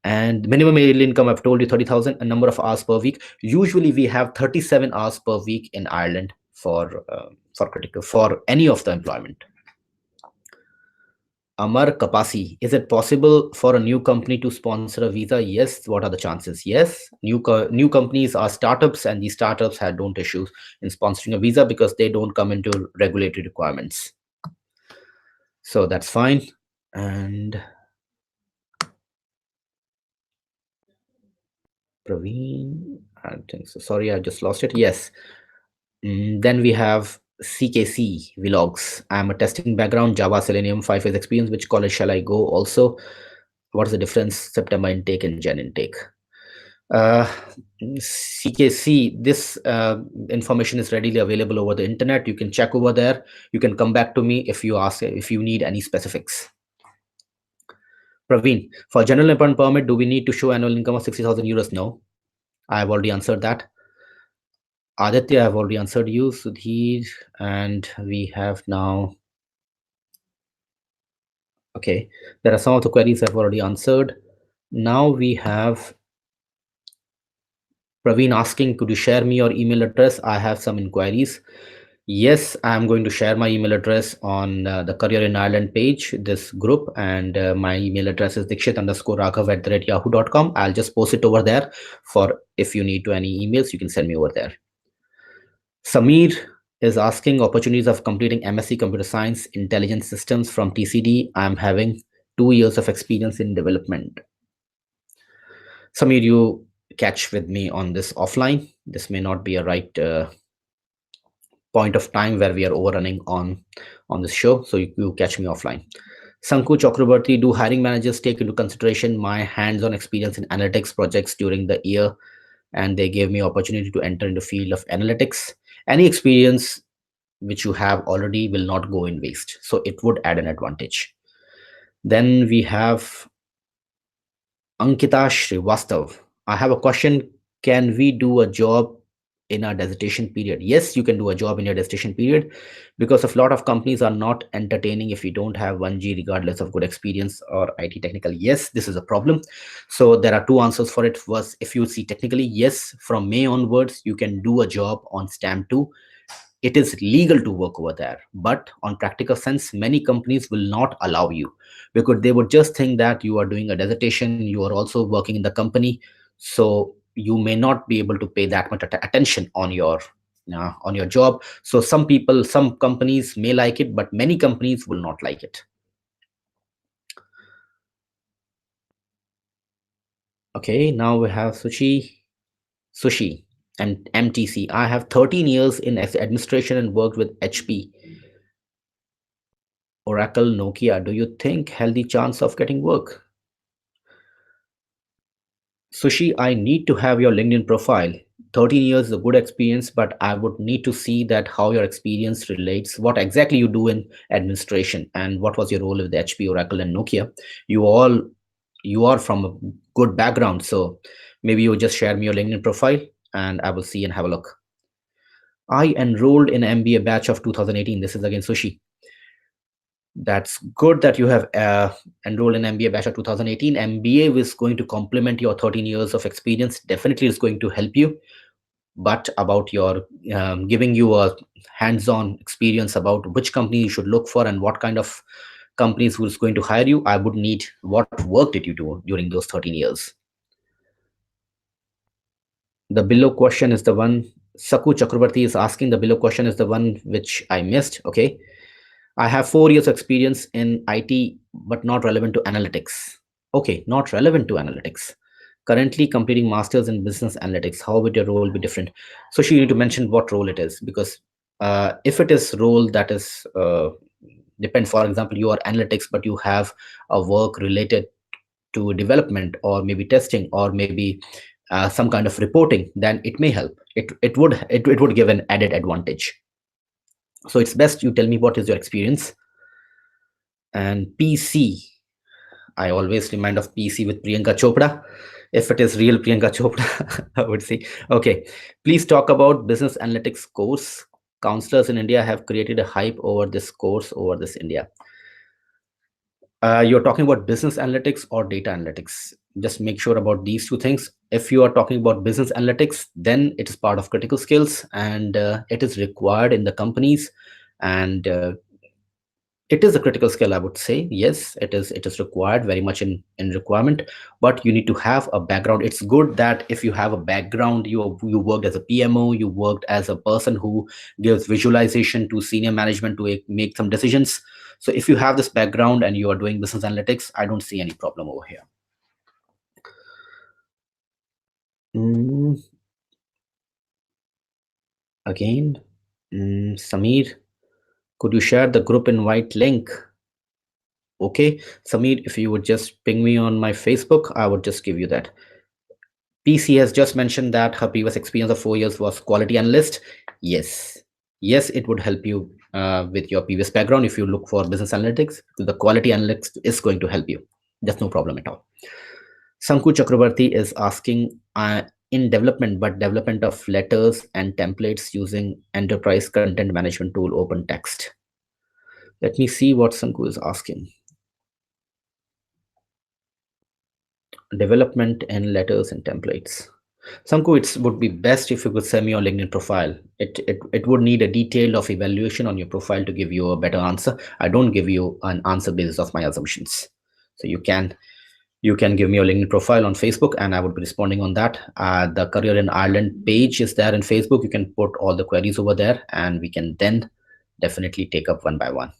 And minimum yearly income, I've told you, 30,000. A number of hours per week, usually we have 37 hours per week in Ireland for any of the employment. Amar Kapasi, is it possible for a new company to sponsor a visa? Yes. What are the chances? Yes. New companies are startups, and these startups don't issue in sponsoring a visa because they don't come into regulatory requirements. So that's fine. And Praveen, I think so. Sorry, I just lost it. Yes. Then we have CKC Vlogs. I'm a testing background, Java, Selenium, 5 years experience. Which college shall I go? Also, what is the difference? September intake and Jan intake. Uh, CKC, this information is readily available over the internet. You can check over there. You can come back to me if you need any specifics. Praveen, for general employment permit, do we need to show annual income of 60,000 euros? No, I have already answered that. Aditya, I've already answered you. Sudhir, and we have now. Okay, there are some of the queries I've already answered. Now we have Praveen asking, could you share me your email address? I have some inquiries. Yes, I'm going to share my email address on the Career in Ireland page, this group, and my email address is dikshit_raghav@yahoo.com. I'll just post it over there for if you need to any emails, you can send me over there. Samir is asking opportunities of completing MSc Computer Science Intelligent Systems from TCD. I'm having 2 years of experience in development. Samir, you catch with me on this offline. This may not be a right point of time where we are overrunning on this show, so you catch me offline. Sanku Chakrabarti, do hiring managers take into consideration my hands-on experience in analytics projects during the year, and they gave me opportunity to enter into field of analytics? Any experience which you have already will not go in waste, so it would add an advantage. Then we have Ankita Srivastav. I have a question. Can we do a job in our dissertation period? Yes, you can do a job in your dissertation period, because a lot of companies are not entertaining if you don't have 1G regardless of good experience or IT technical. Yes, this is a problem. So there are two answers for it. First, if you see technically, yes, from May onwards you can do a job on stamp 2. It is legal to work over there, but on practical sense many companies will not allow you, because they would just think that you are doing a dissertation, you are also working in the company, so you may not be able to pay that much attention on your job. So some companies may like it, but many companies will not like it. Okay, now we have Sushi and MTC. I have 13 years in administration and worked with HP, Oracle, Nokia. Do you think healthy chance of getting work? Sushi, I need to have your LinkedIn profile. 13 years is a good experience, but I would need to see that how your experience relates, what exactly you do in administration, and what was your role with HP, Oracle, and Nokia. You are from a good background, so maybe you just share me your LinkedIn profile, and I will see and have a look. I enrolled in MBA batch of 2018. This is again Sushi. That's good that you have enrolled in MBA batch of 2018. MBA is going to complement your 13 years of experience. Definitely is going to help you. But about your giving you a hands-on experience about which company you should look for and what kind of companies who is going to hire you, I would need what work did you do during those 13 years. The below question is the one Saku Chakrabarti is asking. The below question is the one which I missed. Okay. I have 4 years experience in IT, but not relevant to analytics. Okay, not relevant to analytics. Currently completing masters in business analytics. How would your role be different? So you need to mention what role it is, because if it is role that is depends. For example, you are analytics, but you have a work related to development or maybe testing or maybe some kind of reporting, then it may help. It would give an added advantage. So it's best you tell me what is your experience. And PC, I always remind of PC with Priyanka Chopra. If it is real Priyanka Chopra, I would say, okay, please talk about business analytics course. Counselors in India have created a hype over this course over this India. You're talking about business analytics or data analytics? just make sure about these two things. If you are talking about business analytics, then it is part of critical skills, and it is required in the companies, and it is a critical skill, I would say. Yes, it is required very much in requirement, but you need to have a background. It's good that if you have a background, you worked as a PMO, you worked as a person who gives visualization to senior management to make some decisions. So if you have this background and you are doing business analytics, I don't see any problem over here. Mm, again, Samir, could you share the group invite link? Okay, Samir, if you would just ping me on my Facebook, I would just give you that. PC has just mentioned that her previous experience of 4 years was quality analyst. Yes, yes, it would help you with your previous background. If you look for business analytics, the quality analytics is going to help you. That's no problem at all. Sanku Chakrabarti is asking in development, but development of letters and templates using enterprise content management tool OpenText. Let me see what Sanku is asking. Development and letters and templates. Sanku, it would be best if you could send me your LinkedIn profile. It would need a detailed of evaluation on your profile to give you a better answer. I don't give you an answer basis of my assumptions. So you can give me your LinkedIn profile on Facebook, and I would be responding on that. The Career in Ireland page is there in Facebook. You can put all the queries over there, and we can then definitely take up one by one.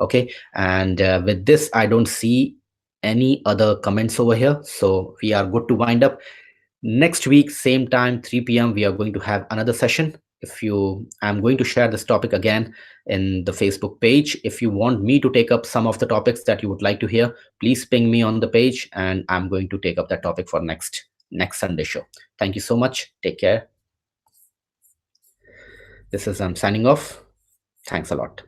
Okay, and with this, I don't see any other comments over here, so we are good to wind up. Next week, same time, 3 p.m., we are going to have another session. I'm going to share this topic again in the Facebook page. If you want me to take up some of the topics that you would like to hear, please ping me on the page, and I'm going to take up that topic for next Sunday show. Thank you so much. Take care. This is I'm signing off. Thanks a lot.